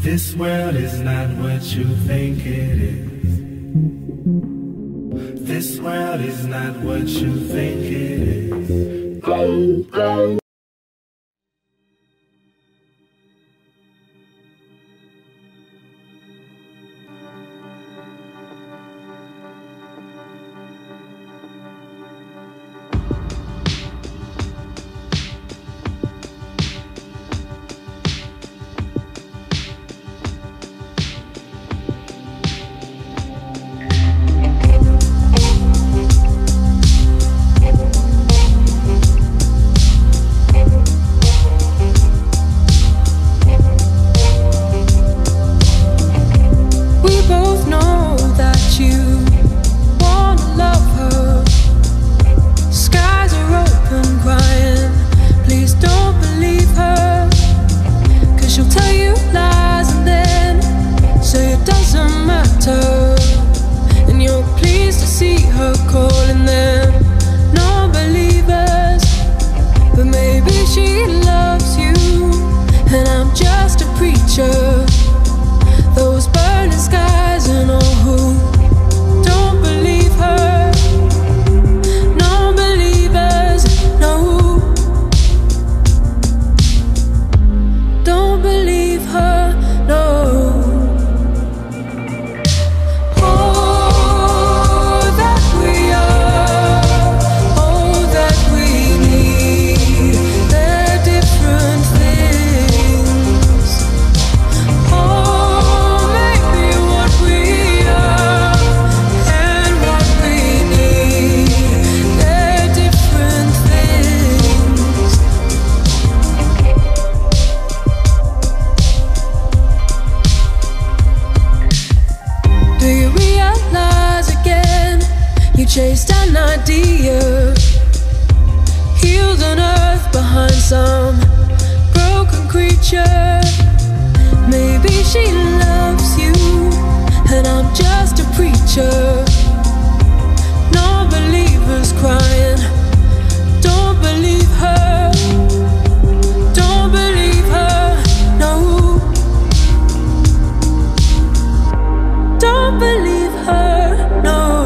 This world is not what you think it is. This world is not what you think it is. Go, go. Chased an idea, healed on earth behind some broken creature. Maybe she loves you, and I'm just a preacher. Non-believers crying, don't believe her, don't believe her, no. Don't believe her, no.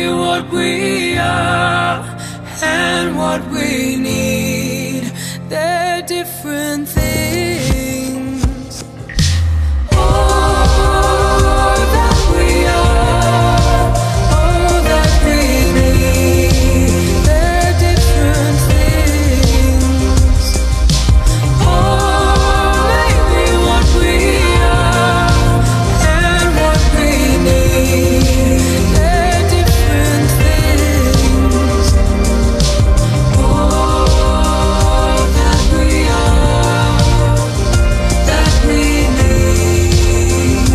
What we are and what we need, they're different things. All that we are, all that we need, they're different things. Oh, maybe what we are and what we need, they're different things. All that we are, that we need.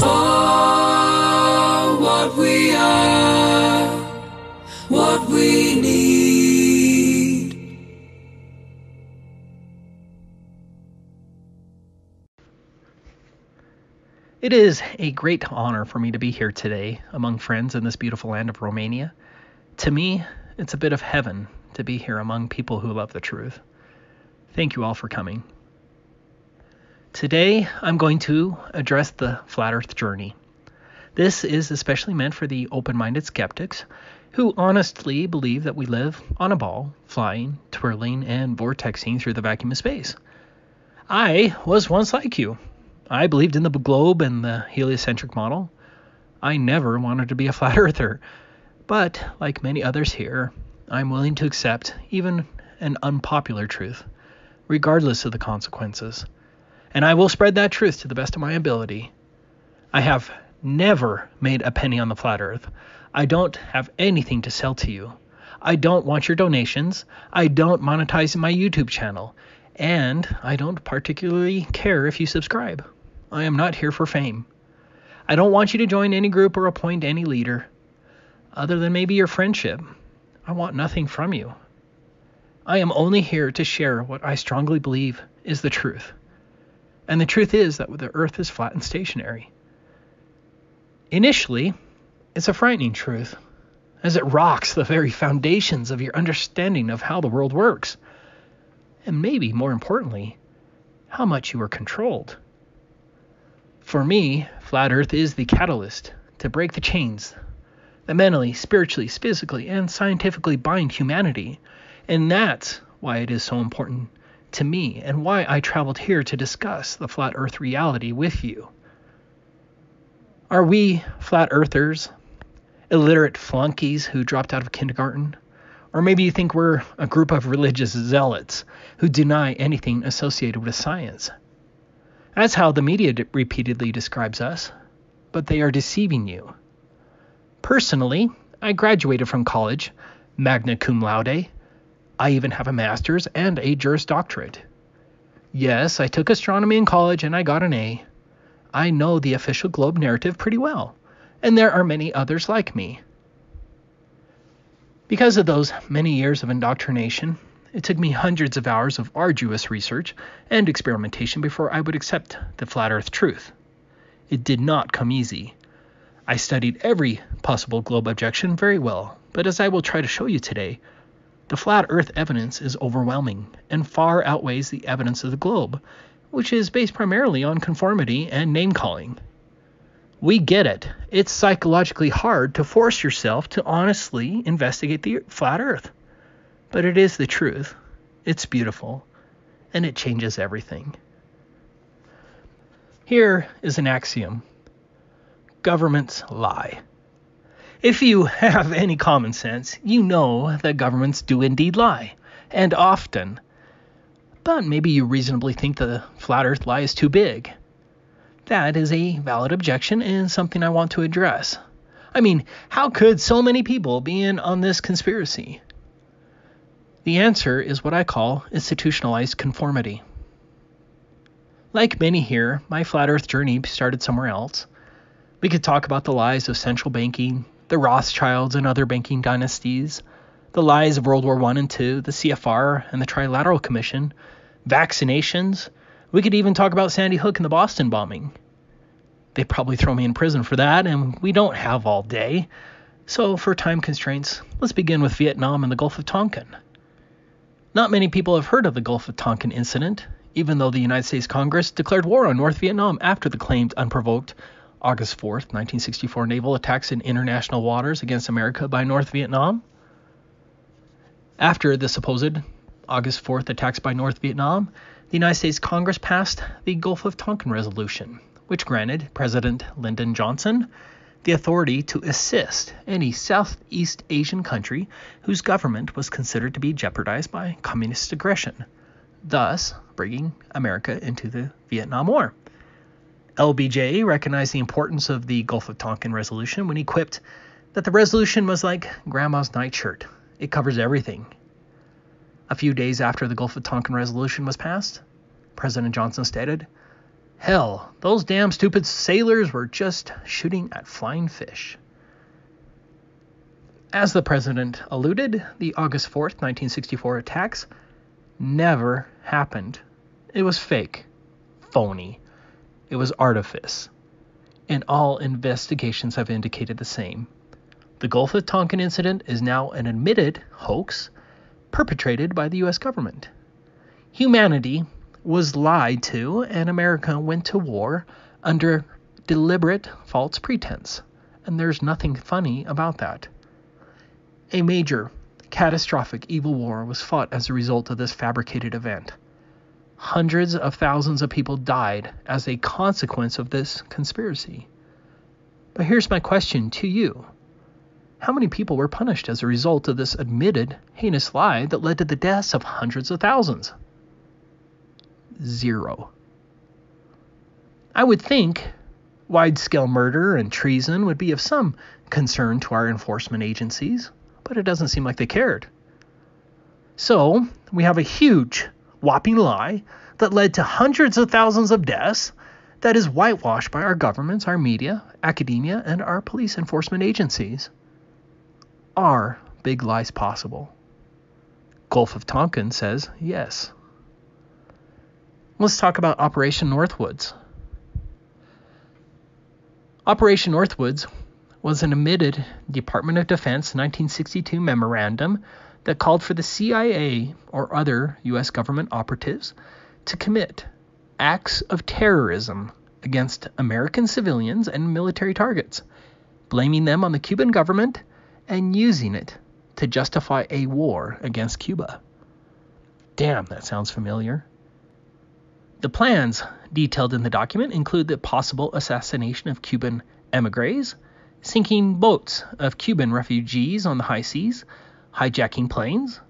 Oh, what we are, what we need. It is a great honor for me to be here today among friends in this beautiful land of Romania. To me, it's a bit of heaven to be here among people who love the truth. Thank you all for coming. Today, I'm going to address the flat earth journey. This is especially meant for the open-minded skeptics who honestly believe that we live on a ball, flying, twirling, and vortexing through the vacuum of space. I was once like you. I believed in the globe and the heliocentric model. I never wanted to be a flat earther. But, like many others here, I'm willing to accept even an unpopular truth, regardless of the consequences. And I will spread that truth to the best of my ability. I have never made a penny on the flat earth. I don't have anything to sell to you. I don't want your donations. I don't monetize my YouTube channel. And I don't particularly care if you subscribe. I am not here for fame. I don't want you to join any group or appoint any leader. Other than maybe your friendship, I want nothing from you. I am only here to share what I strongly believe is the truth. And the truth is that the earth is flat and stationary. Initially, it's a frightening truth, as it rocks the very foundations of your understanding of how the world works. And maybe, more importantly, how much you are controlled. For me, flat earth is the catalyst to break the chains that mentally, spiritually, physically, and scientifically bind humanity. And that's why it is so important to me and why I traveled here to discuss the flat earth reality with you. Are we flat earthers illiterate flunkies who dropped out of kindergarten? Or maybe you think we're a group of religious zealots who deny anything associated with science. That's how the media repeatedly describes us, but they are deceiving you. Personally, I graduated from college, magna cum laude. I even have a master's and a Juris Doctorate. Yes, I took astronomy in college and I got an A. I know the official globe narrative pretty well, and there are many others like me. Because of those many years of indoctrination, it took me hundreds of hours of arduous research and experimentation before I would accept the flat earth truth. It did not come easy. I studied every possible globe objection very well, but as I will try to show you today, the flat earth evidence is overwhelming and far outweighs the evidence of the globe, which is based primarily on conformity and name-calling. We get it. It's psychologically hard to force yourself to honestly investigate the flat earth. But it is the truth. It's beautiful. And it changes everything. Here is an axiom. Governments lie. If you have any common sense, you know that governments do indeed lie, and often. But maybe you reasonably think the flat earth lie is too big. That is a valid objection and something I want to address. I mean, how could so many people be in on this conspiracy? The answer is what I call institutionalized conformity. Like many here, my flat earth journey started somewhere else. We could talk about the lies of central banking, the Rothschilds and other banking dynasties, the lies of World War I and II, the CFR and the Trilateral Commission, vaccinations. We could even talk about Sandy Hook and the Boston bombing. They'd probably throw me in prison for that, and we don't have all day. So for time constraints, let's begin with Vietnam and the Gulf of Tonkin. Not many people have heard of the Gulf of Tonkin incident, even though the United States Congress declared war on North Vietnam after the claimed unprovoked August 4th, 1964 naval attacks in international waters against America by North Vietnam. After the supposed August 4th attacks by North Vietnam, the United States Congress passed the Gulf of Tonkin Resolution, which granted President Lyndon Johnson the authority to assist any Southeast Asian country whose government was considered to be jeopardized by communist aggression, thus bringing America into the Vietnam War. LBJ recognized the importance of the Gulf of Tonkin Resolution when he quipped that the resolution was like Grandma's nightshirt. It covers everything. A few days after the Gulf of Tonkin Resolution was passed, President Johnson stated, "Hell, those damn stupid sailors were just shooting at flying fish." As the president alluded, the August 4th, 1964 attacks never happened. It was fake, phony. It was artifice. And all investigations have indicated the same. The Gulf of Tonkin incident is now an admitted hoax perpetrated by the U.S. government. Humanity was lied to, and America went to war under deliberate false pretense. And there's nothing funny about that. A major, catastrophic evil war was fought as a result of this fabricated event. Hundreds of thousands of people died as a consequence of this conspiracy. But here's my question to you. How many people were punished as a result of this admitted heinous lie that led to the deaths of hundreds of thousands? 0. I would think wide-scale murder and treason would be of some concern to our enforcement agencies, but it doesn't seem like they cared. So, we have a huge, whopping lie that led to hundreds of thousands of deaths that is whitewashed by our governments, our media, academia, and our police enforcement agencies. Are big lies possible? Gulf of Tonkin says yes. Let's talk about Operation Northwoods. Operation Northwoods was an admitted Department of Defense 1962 memorandum that called for the CIA or other U.S. government operatives to commit acts of terrorism against American civilians and military targets, blaming them on the Cuban government and using it to justify a war against Cuba. Damn, that sounds familiar. The plans detailed in the document include the possible assassination of Cuban emigres, sinking boats of Cuban refugees on the high seas, hijacking planes,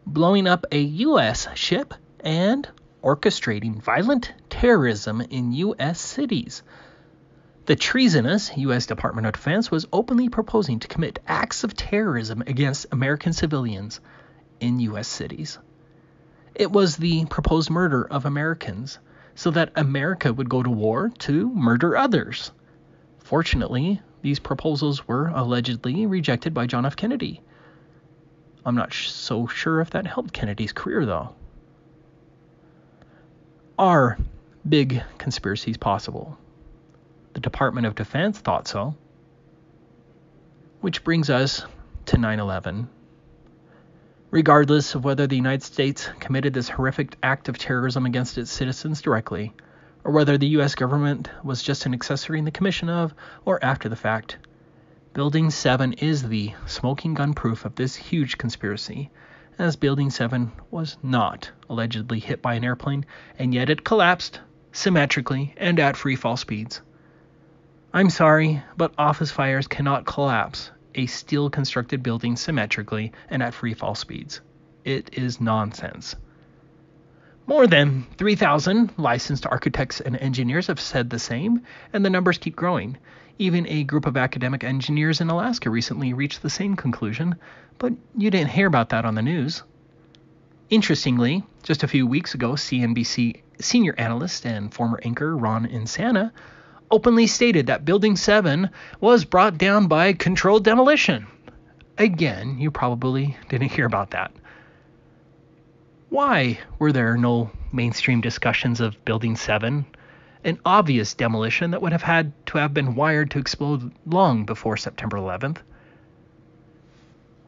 blowing up a U.S. ship, and orchestrating violent terrorism in U.S. cities. The treasonous U.S. Department of Defense was openly proposing to commit acts of terrorism against American civilians in U.S. cities. It was the proposed murder of Americans so that America would go to war to murder others. Fortunately, these proposals were allegedly rejected by John F. Kennedy. I'm not so sure if that helped Kennedy's career, though. Are big conspiracies possible? The Department of Defense thought so. Which brings us to 9/11. Regardless of whether the United States committed this horrific act of terrorism against its citizens directly, or whether the U.S. government was just an accessory in the commission of, or after the fact, Building 7 is the smoking gun proof of this huge conspiracy, as Building 7 was not allegedly hit by an airplane, and yet it collapsed symmetrically and at free fall speeds. I'm sorry, but office fires cannot collapse a steel-constructed building symmetrically and at free fall speeds. It is nonsense. More than 3,000 licensed architects and engineers have said the same, and the numbers keep growing. Even a group of academic engineers in Alaska recently reached the same conclusion, but you didn't hear about that on the news. Interestingly, just a few weeks ago, CNBC senior analyst and former anchor Ron Insana openly stated that Building 7 was brought down by controlled demolition. Again, you probably didn't hear about that. Why were there no mainstream discussions of Building 7, an obvious demolition that would have had to have been wired to explode long before September 11th?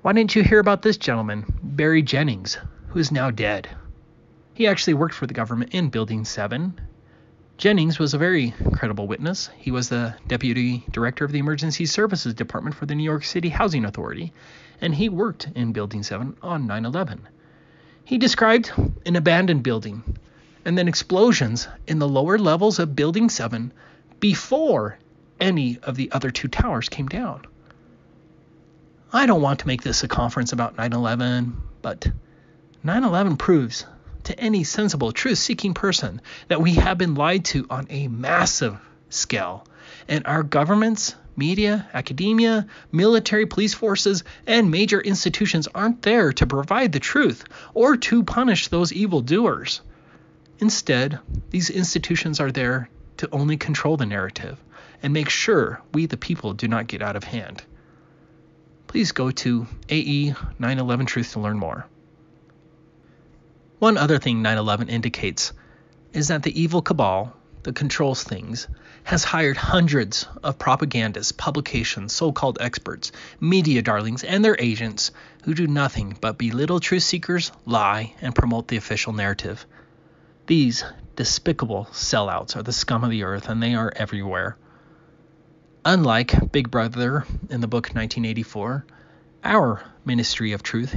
Why didn't you hear about this gentleman, Barry Jennings, who is now dead? He actually worked for the government in Building 7. Jennings was a very credible witness. He was the deputy director of the Emergency Services Department for the New York City Housing Authority, and he worked in Building 7 on 9/11. He described an abandoned building and then explosions in the lower levels of Building 7 before any of the other two towers came down. I don't want to make this a conference about 9/11, but 9/11 proves to any sensible, truth-seeking person that we have been lied to on a massive scale, and our governments, media, academia, military, police forces, and major institutions aren't there to provide the truth or to punish those evildoers. Instead, these institutions are there to only control the narrative and make sure we, the people, do not get out of hand. Please go to AE 9/11 Truth to learn more. One other thing 9/11 indicates is that the evil cabal that controls things has hired hundreds of propagandists, publications, so-called experts, media darlings, and their agents who do nothing but belittle truth seekers, lie, and promote the official narrative. These despicable sellouts are the scum of the earth, and they are everywhere. Unlike Big Brother in the book 1984, our Ministry of Truth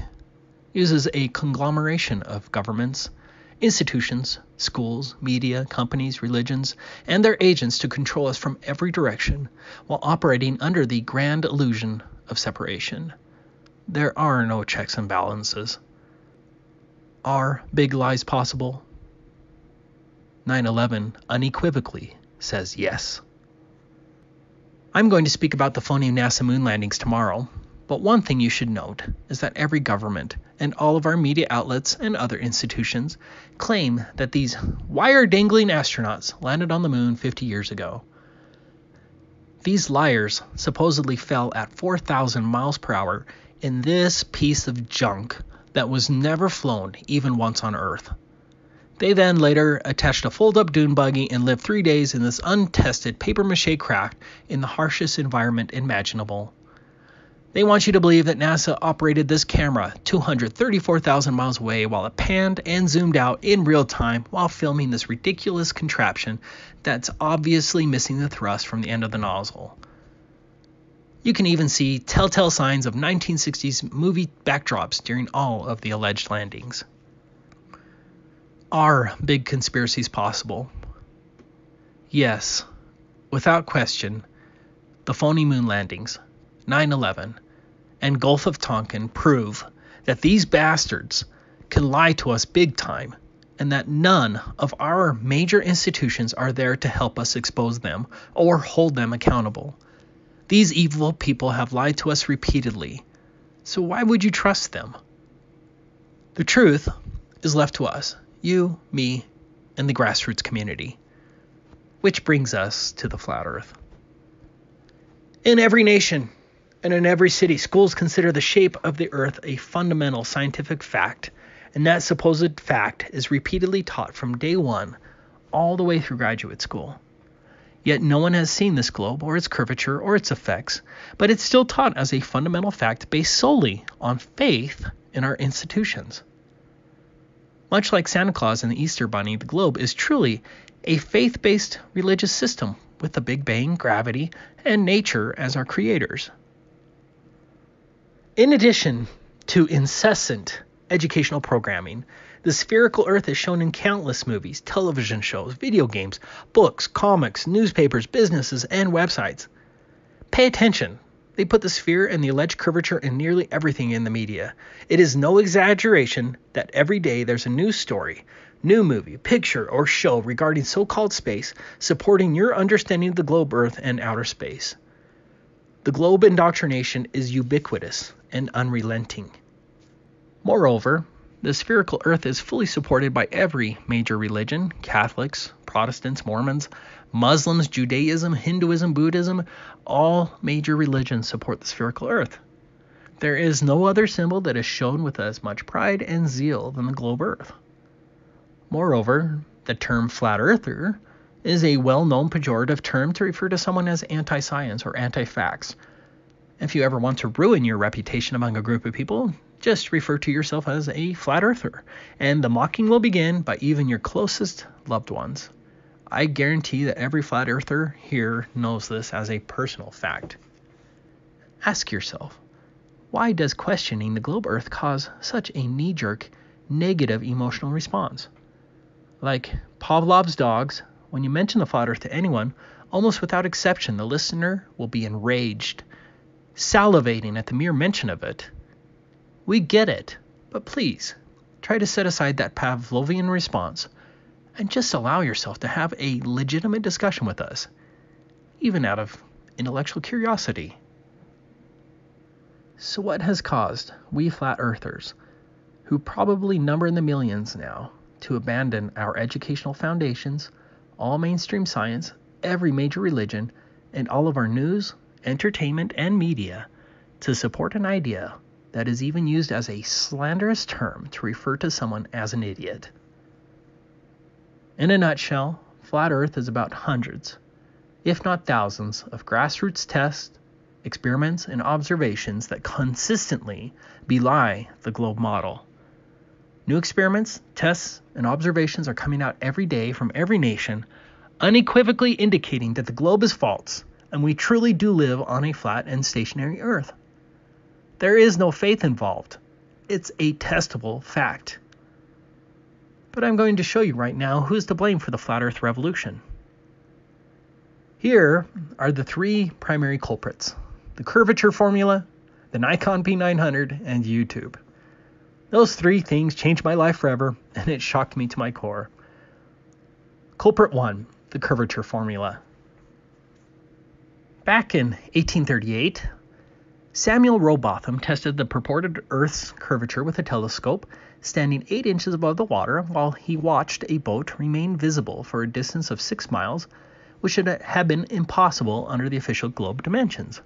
uses a conglomeration of governments, institutions, schools, media, companies, religions, and their agents to control us from every direction while operating under the grand illusion of separation. There are no checks and balances. Are big lies possible? 9/11 unequivocally says yes. I'm going to speak about the phony NASA moon landings tomorrow, but one thing you should note is that every government and all of our media outlets and other institutions claim that these wire-dangling astronauts landed on the moon 50 years ago. These liars supposedly fell at 4,000 miles per hour in this piece of junk that was never flown even once on Earth. They then later attached a fold-up dune buggy and lived 3 days in this untested papier-mâché craft in the harshest environment imaginable. They want you to believe that NASA operated this camera 234,000 miles away while it panned and zoomed out in real time while filming this ridiculous contraption that's obviously missing the thrust from the end of the nozzle. You can even see telltale signs of 1960s movie backdrops during all of the alleged landings. Are big conspiracies possible? Yes, without question. The phony moon landings, 9/11, and Gulf of Tonkin prove that these bastards can lie to us big time, and that none of our major institutions are there to help us expose them or hold them accountable. These evil people have lied to us repeatedly, so why would you trust them? The truth is left to us, you, me, and the grassroots community. Which brings us to the flat earth. In every nation and in every city, schools consider the shape of the earth a fundamental scientific fact, and that supposed fact is repeatedly taught from day one all the way through graduate school. Yet no one has seen this globe or its curvature or its effects, but it's still taught as a fundamental fact based solely on faith in our institutions. Much like Santa Claus and the Easter Bunny, the globe is truly a faith-based religious system with the Big Bang, gravity, and nature as our creators. In addition to incessant educational programming, the spherical Earth is shown in countless movies, television shows, video games, books, comics, newspapers, businesses, and websites. Pay attention. They put the sphere and the alleged curvature in nearly everything in the media. It is no exaggeration that every day there's a news story, new movie, picture, or show regarding so-called space supporting your understanding of the globe, Earth, and outer space. The globe indoctrination is ubiquitous and unrelenting. Moreover, the spherical Earth is fully supported by every major religion: Catholics, Protestants, Mormons, Muslims, Judaism, Hinduism, Buddhism. All major religions support the spherical Earth. There is no other symbol that is shown with as much pride and zeal than the globe Earth. Moreover, the term flat earther is a well-known pejorative term to refer to someone as anti-science or anti-facts. If you ever want to ruin your reputation among a group of people, just refer to yourself as a flat earther, and the mocking will begin by even your closest loved ones. I guarantee that every flat earther here knows this as a personal fact. Ask yourself, why does questioning the globe Earth cause such a knee-jerk, negative emotional response? Like Pavlov's dogs, when you mention the flat Earth to anyone, almost without exception, the listener will be enraged, salivating at the mere mention of it. We get it, but please, try to set aside that Pavlovian response and just allow yourself to have a legitimate discussion with us, even out of intellectual curiosity. So what has caused we flat earthers, who probably number in the millions now, to abandon our educational foundations, all mainstream science, every major religion, and all of our news, entertainment, and media to support an idea that is even used as a slanderous term to refer to someone as an idiot? In a nutshell, Flat Earth is about hundreds, if not thousands, of grassroots tests, experiments, and observations that consistently belie the globe model. New experiments, tests, and observations are coming out every day from every nation, unequivocally indicating that the globe is false, and we truly do live on a flat and stationary Earth. There is no faith involved. It's a testable fact. But I'm going to show you right now who's to blame for the flat earth revolution. Here are the three primary culprits: the curvature formula, the Nikon P900, and YouTube. Those three things changed my life forever, and it shocked me to my core. Culprit 1, the curvature formula. Back in 1838, Samuel Rowbotham tested the purported Earth's curvature with a telescope standing 8 inches above the water while he watched a boat remain visible for a distance of 6 miles, which should have been impossible under the official globe dimensions.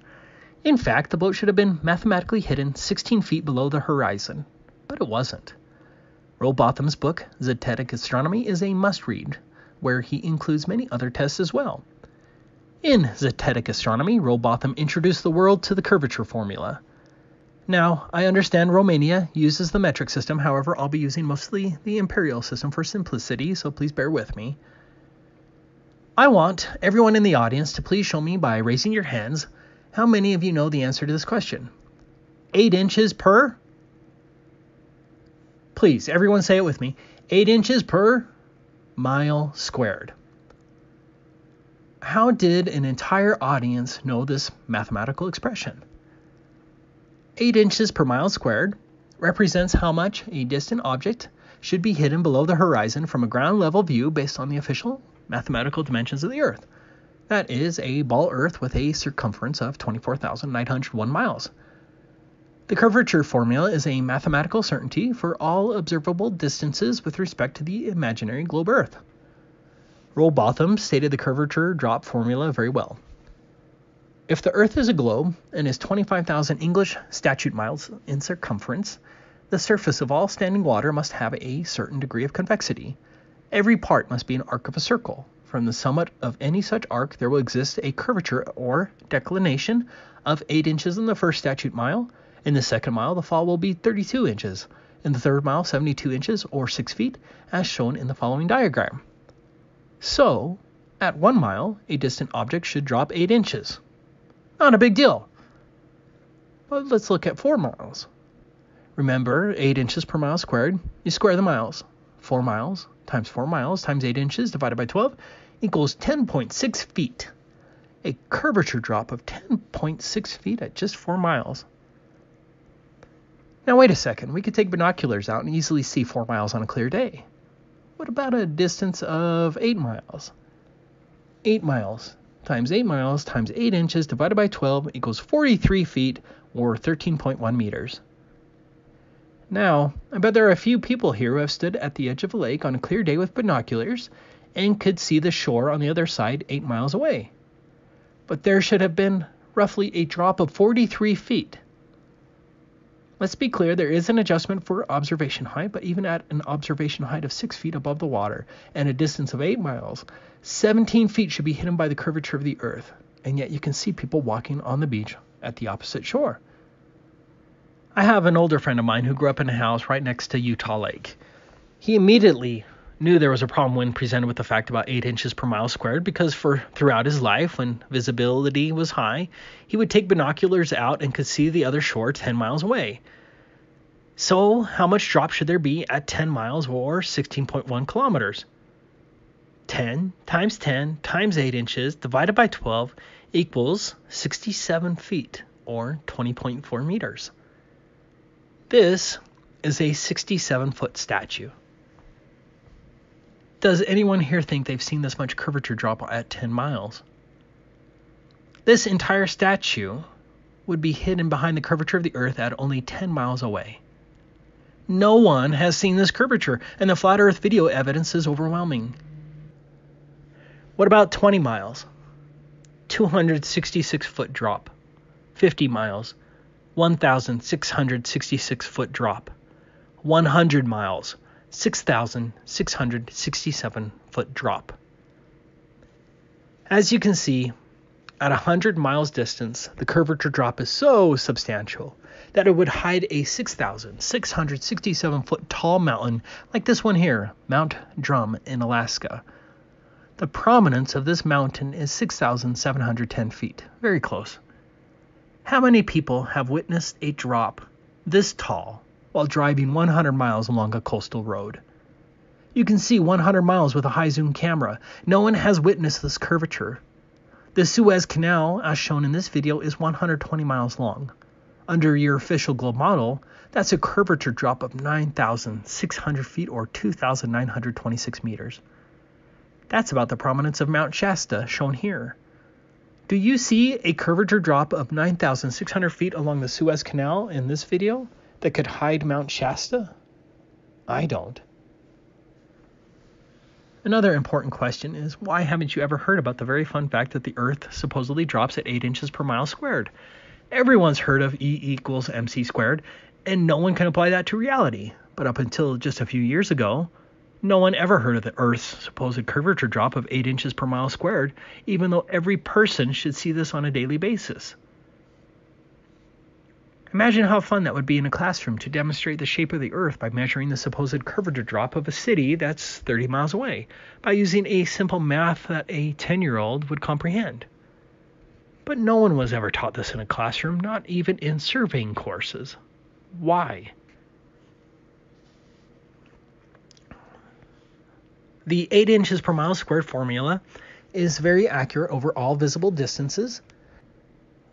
In fact, the boat should have been mathematically hidden 16 feet below the horizon, but it wasn't. Rowbotham's book, Zetetic Astronomy, is a must-read, where he includes many other tests as well. In Zetetic Astronomy, Rowbotham introduced the world to the curvature formula. Now, I understand Romania uses the metric system, however, I'll be using mostly the imperial system for simplicity, so please bear with me. I want everyone in the audience to please show me by raising your hands how many of you know the answer to this question. 8 inches per? Please, everyone say it with me. 8 inches per mile squared. How did an entire audience know this mathematical expression? 8 inches per mile squared represents how much a distant object should be hidden below the horizon from a ground level view based on the official mathematical dimensions of the Earth. That is a ball Earth with a circumference of 24,901 miles. The curvature formula is a mathematical certainty for all observable distances with respect to the imaginary globe Earth. Rowbotham stated the curvature drop formula very well. If the Earth is a globe and is 25,000 English statute miles in circumference, the surface of all standing water must have a certain degree of convexity. Every part must be an arc of a circle. From the summit of any such arc there will exist a curvature or declination of 8 inches in the first statute mile. In the second mile, the fall will be 32 inches. In the third mile, 72 inches, or 6 feet, as shown in the following diagram. So, at 1 mile, a distant object should drop 8 inches. Not a big deal. But let's look at 4 miles. Remember, 8 inches per mile squared, you square the miles. 4 miles times 4 miles times 8 inches divided by 12 equals 10.6 feet. A curvature drop of 10.6 feet at just 4 miles. Now wait a second, we could take binoculars out and easily see 4 miles on a clear day. What about a distance of 8 miles? 8 miles times 8 miles times 8 inches divided by 12 equals 43 feet or 13.1 meters. Now, I bet there are a few people here who have stood at the edge of a lake on a clear day with binoculars and could see the shore on the other side 8 miles away. But there should have been roughly a drop of 43 feet. Let's be clear, there is an adjustment for observation height, but even at an observation height of 6 feet above the water and a distance of 8 miles, 17 feet should be hidden by the curvature of the Earth, and yet you can see people walking on the beach at the opposite shore. I have an older friend of mine who grew up in a house right next to Utah Lake. He immediately knew there was a problem when presented with the fact about 8 inches per mile squared because throughout his life, when visibility was high, he would take binoculars out and could see the other shore 10 miles away. So how much drop should there be at 10 miles or 16.1 kilometers? 10 times 10 times 8 inches divided by 12 equals 67 feet or 20.4 meters. This is a 67-foot statue. Does anyone here think they've seen this much curvature drop at 10 miles? This entire statue would be hidden behind the curvature of the Earth at only 10 miles away. No one has seen this curvature, and the flat Earth video evidence is overwhelming. What about 20 miles? 266-foot drop. 50 miles. 1,666-foot drop. 100 miles. 6,667-foot drop. As you can see, at 100 miles distance, the curvature drop is so substantial that it would hide a 6,667-foot tall mountain like this one here, Mount Drum in Alaska. The prominence of this mountain is 6,710 feet, very close. How many people have witnessed a drop this tall while driving 100 miles along a coastal road? You can see 100 miles with a high zoom camera. No one has witnessed this curvature. The Suez Canal, as shown in this video, is 120 miles long. Under your official globe model, that's a curvature drop of 9,600 feet or 2,926 meters. That's about the prominence of Mount Shasta, shown here. Do you see a curvature drop of 9,600 feet along the Suez Canal in this video that could hide Mount Shasta? I don't. Another important question is, why haven't you ever heard about the very fun fact that the Earth supposedly drops at 8 inches per mile squared? Everyone's heard of E equals mc squared, and no one can apply that to reality. But up until just a few years ago, no one ever heard of the Earth's supposed curvature drop of 8 inches per mile squared, even though every person should see this on a daily basis. Imagine how fun that would be in a classroom to demonstrate the shape of the Earth by measuring the supposed curvature drop of a city that's 30 miles away, by using a simple math that a 10-year-old would comprehend. But no one was ever taught this in a classroom, not even in surveying courses. Why? The 8 inches per mile squared formula is very accurate over all visible distances.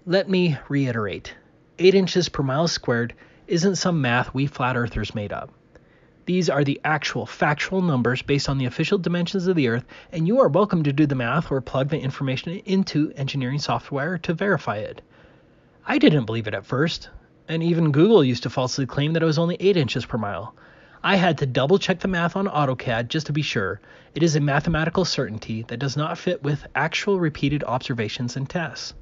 Let me reiterate. 8 inches per mile squared isn't some math we flat earthers made up. These are the actual factual numbers based on the official dimensions of the Earth, and you are welcome to do the math or plug the information into engineering software to verify it. I didn't believe it at first, and even Google used to falsely claim that it was only 8 inches per mile. I had to double check the math on AutoCAD just to be sure. It is a mathematical certainty that does not fit with actual repeated observations and tests.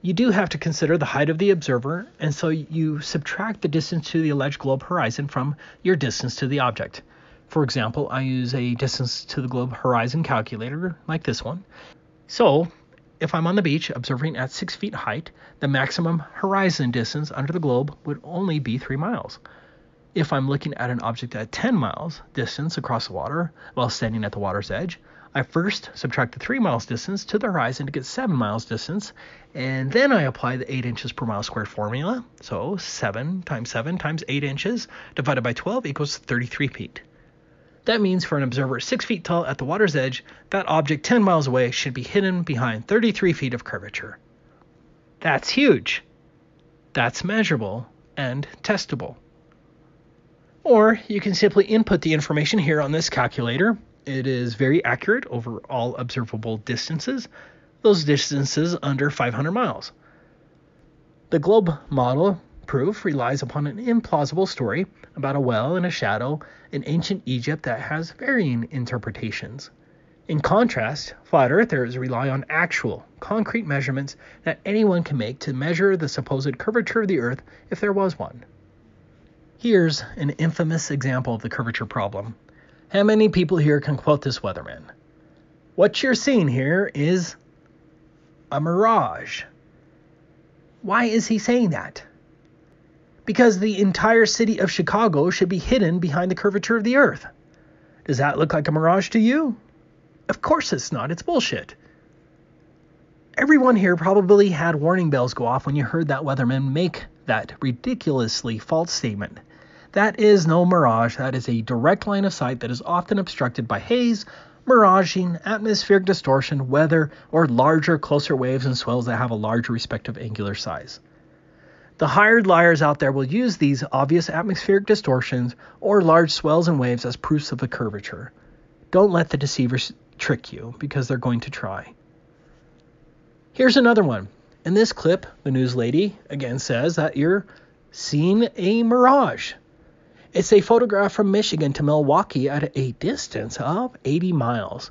You do have to consider the height of the observer, and so you subtract the distance to the alleged globe horizon from your distance to the object. For example, I use a distance to the globe horizon calculator like this one. So, if I'm on the beach observing at 6 feet height, the maximum horizon distance under the globe would only be 3 miles. If I'm looking at an object at 10 miles distance across the water while standing at the water's edge, I first subtract the 3 miles distance to the horizon to get 7 miles distance, and then I apply the 8 inches per mile squared formula. So 7 times 8 inches divided by 12 equals 33 feet. That means for an observer 6 feet tall at the water's edge, that object 10 miles away should be hidden behind 33 feet of curvature. That's huge. That's measurable and testable. Or you can simply input the information here on this calculator. It is very accurate over all observable distances, those distances under 500 miles. The globe model proof relies upon an implausible story about a well and a shadow in ancient Egypt that has varying interpretations. In contrast, flat earthers rely on actual, concrete measurements that anyone can make to measure the supposed curvature of the Earth if there was one. Here's an infamous example of the curvature problem. How many people here can quote this weatherman? What you're seeing here is a mirage. Why is he saying that? Because the entire city of Chicago should be hidden behind the curvature of the Earth. Does that look like a mirage to you? Of course it's not. It's bullshit. Everyone here probably had warning bells go off when you heard that weatherman make that ridiculously false statement. That is no mirage. That is a direct line of sight that is often obstructed by haze, miraging, atmospheric distortion, weather, or larger, closer waves and swells that have a larger respective angular size. The hired liars out there will use these obvious atmospheric distortions or large swells and waves as proofs of a curvature. Don't let the deceivers trick you, because they're going to try. Here's another one. In this clip, the news lady again says that you're seeing a mirage. It's a photograph from Michigan to Milwaukee at a distance of 80 miles.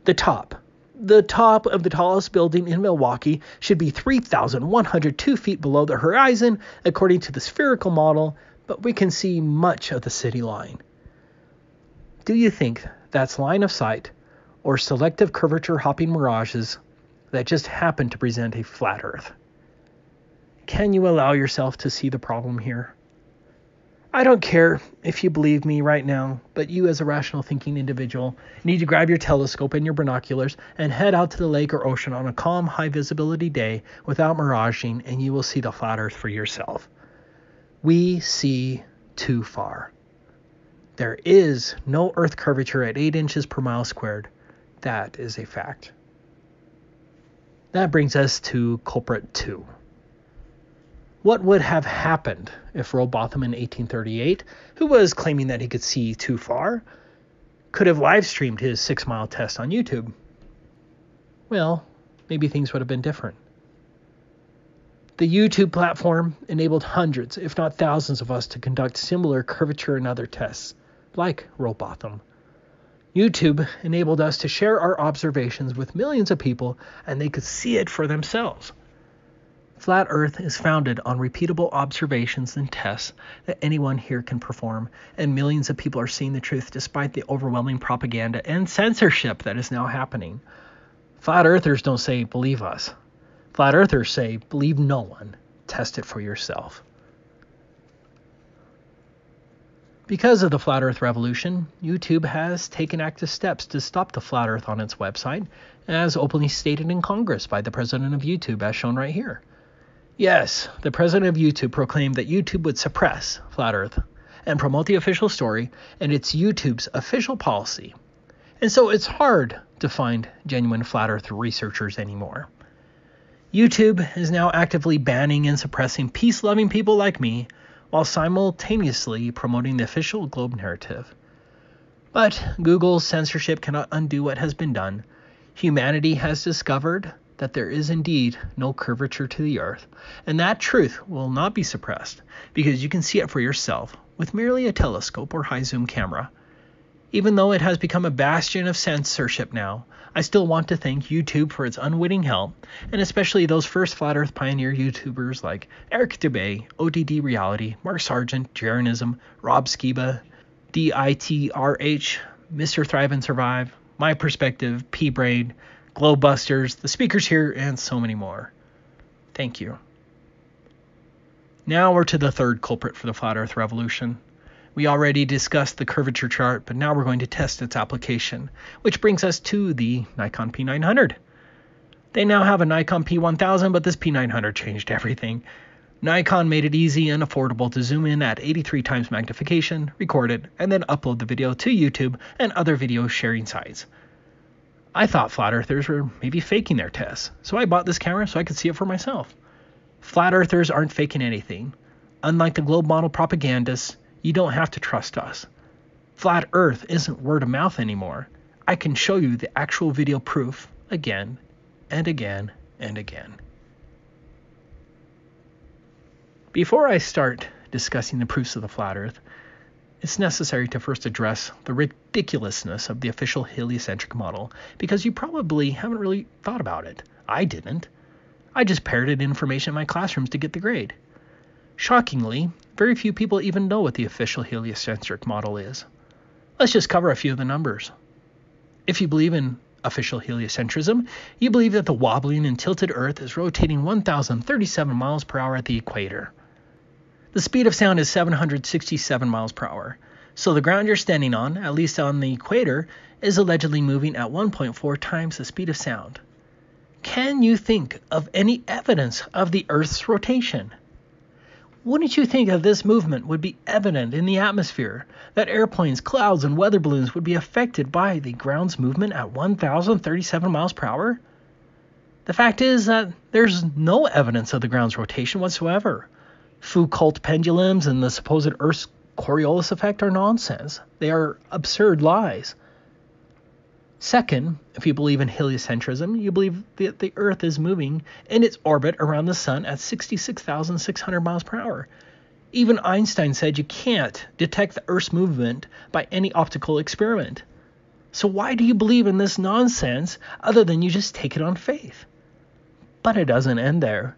The top of the tallest building in Milwaukee should be 3,102 feet below the horizon, according to the spherical model, but we can see much of the city line. Do you think that's line of sight or selective curvature hopping mirages that just happen to present a flat Earth? Can you allow yourself to see the problem here? I don't care if you believe me right now, but you as a rational thinking individual need to grab your telescope and your binoculars and head out to the lake or ocean on a calm, high visibility day without miraging, and you will see the flat Earth for yourself. We see too far. There is no Earth curvature at 8 inches per mile squared. That is a fact. That brings us to culprit 2. What would have happened if Rowbotham in 1838, who was claiming that he could see too far, could have live streamed his 6-mile test on YouTube? Well, maybe things would have been different. The YouTube platform enabled hundreds, if not thousands of us to conduct similar curvature and other tests, like Rowbotham. YouTube enabled us to share our observations with millions of people, and they could see it for themselves. Flat Earth is founded on repeatable observations and tests that anyone here can perform, and millions of people are seeing the truth despite the overwhelming propaganda and censorship that is now happening. Flat Earthers don't say, believe us. Flat Earthers say, believe no one. Test it for yourself. Because of the Flat Earth revolution, YouTube has taken active steps to stop the Flat Earth on its website, as openly stated in Congress by the president of YouTube, as shown right here. Yes, the president of YouTube proclaimed that YouTube would suppress Flat Earth and promote the official story, and it's YouTube's official policy. And so it's hard to find genuine Flat Earth researchers anymore. YouTube is now actively banning and suppressing peace-loving people like me, while simultaneously promoting the official globe narrative. But Google's censorship cannot undo what has been done. Humanity has discovered that there is indeed no curvature to the Earth, and that truth will not be suppressed, because you can see it for yourself with merely a telescope or high-zoom camera. Even though it has become a bastion of censorship now, I still want to thank YouTube for its unwitting help, and especially those first Flat Earth pioneer YouTubers like Eric DeBay, ODD Reality, Mark Sargent, Jeranism, Rob Skiba, DITRH, Mr. Thrive and Survive, My Perspective, P-Brain, Glowbusters, the speakers here, and so many more. Thank you. Now we're to the third culprit for the Flat Earth revolution. We already discussed the curvature chart, but now we're going to test its application, which brings us to the Nikon P900. They now have a Nikon P1000, but this P900 changed everything. Nikon made it easy and affordable to zoom in at 83 times magnification, record it, and then upload the video to YouTube and other video sharing sites. I thought Flat Earthers were maybe faking their tests, so I bought this camera so I could see it for myself. Flat Earthers aren't faking anything. Unlike the globe model propagandists, you don't have to trust us. Flat Earth isn't word of mouth anymore. I can show you the actual video proof again and again and again. Before I start discussing the proofs of the Flat Earth, it's necessary to first address the ridiculousness of the official heliocentric model, because you probably haven't really thought about it. I didn't. I just parroted information in my classrooms to get the grade. Shockingly, very few people even know what the official heliocentric model is. Let's just cover a few of the numbers. If you believe in official heliocentrism, you believe that the wobbling and tilted Earth is rotating 1,037 miles per hour at the equator. The speed of sound is 767 miles per hour, so the ground you're standing on, at least on the equator, is allegedly moving at 1.4 times the speed of sound. Can you think of any evidence of the Earth's rotation? Wouldn't you think that this movement would be evident in the atmosphere, that airplanes, clouds, and weather balloons would be affected by the ground's movement at 1,037 miles per hour? The fact is that there's no evidence of the ground's rotation whatsoever. Foucault pendulums and the supposed Earth's Coriolis effect are nonsense. They are absurd lies. Second, if you believe in heliocentrism, you believe that the Earth is moving in its orbit around the Sun at 66,600 miles per hour. Even Einstein said you can't detect the Earth's movement by any optical experiment. So why do you believe in this nonsense other than you just take it on faith? But it doesn't end there.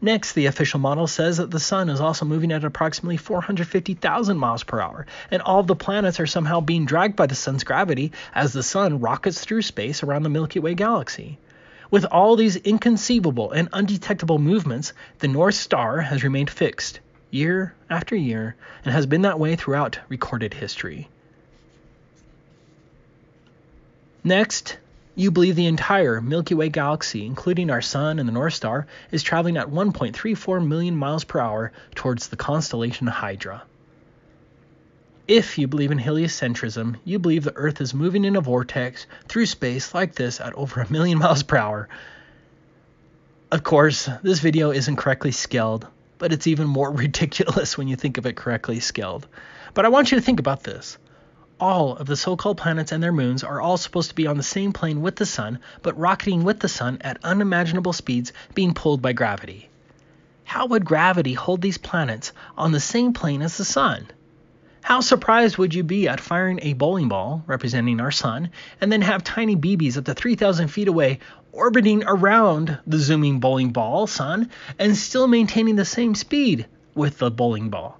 Next, the official model says that the Sun is also moving at approximately 450,000 miles per hour, and all of the planets are somehow being dragged by the Sun's gravity as the Sun rockets through space around the Milky Way galaxy. With all these inconceivable and undetectable movements, the North Star has remained fixed, year after year, and has been that way throughout recorded history. Next, you believe the entire Milky Way galaxy, including our Sun and the North Star, is traveling at 1.34 million miles per hour towards the constellation Hydra. If you believe in heliocentrism, you believe the Earth is moving in a vortex through space like this at over 1 million miles per hour. Of course, this video isn't correctly scaled, but it's even more ridiculous when you think of it correctly scaled. But I want you to think about this. All of the so-called planets and their moons are all supposed to be on the same plane with the sun, but rocketing with the sun at unimaginable speeds, being pulled by gravity. How would gravity hold these planets on the same plane as the sun? How surprised would you be at firing a bowling ball, representing our sun, and then have tiny BBs up to 3,000 feet away orbiting around the zooming bowling ball, sun, and still maintaining the same speed with the bowling ball?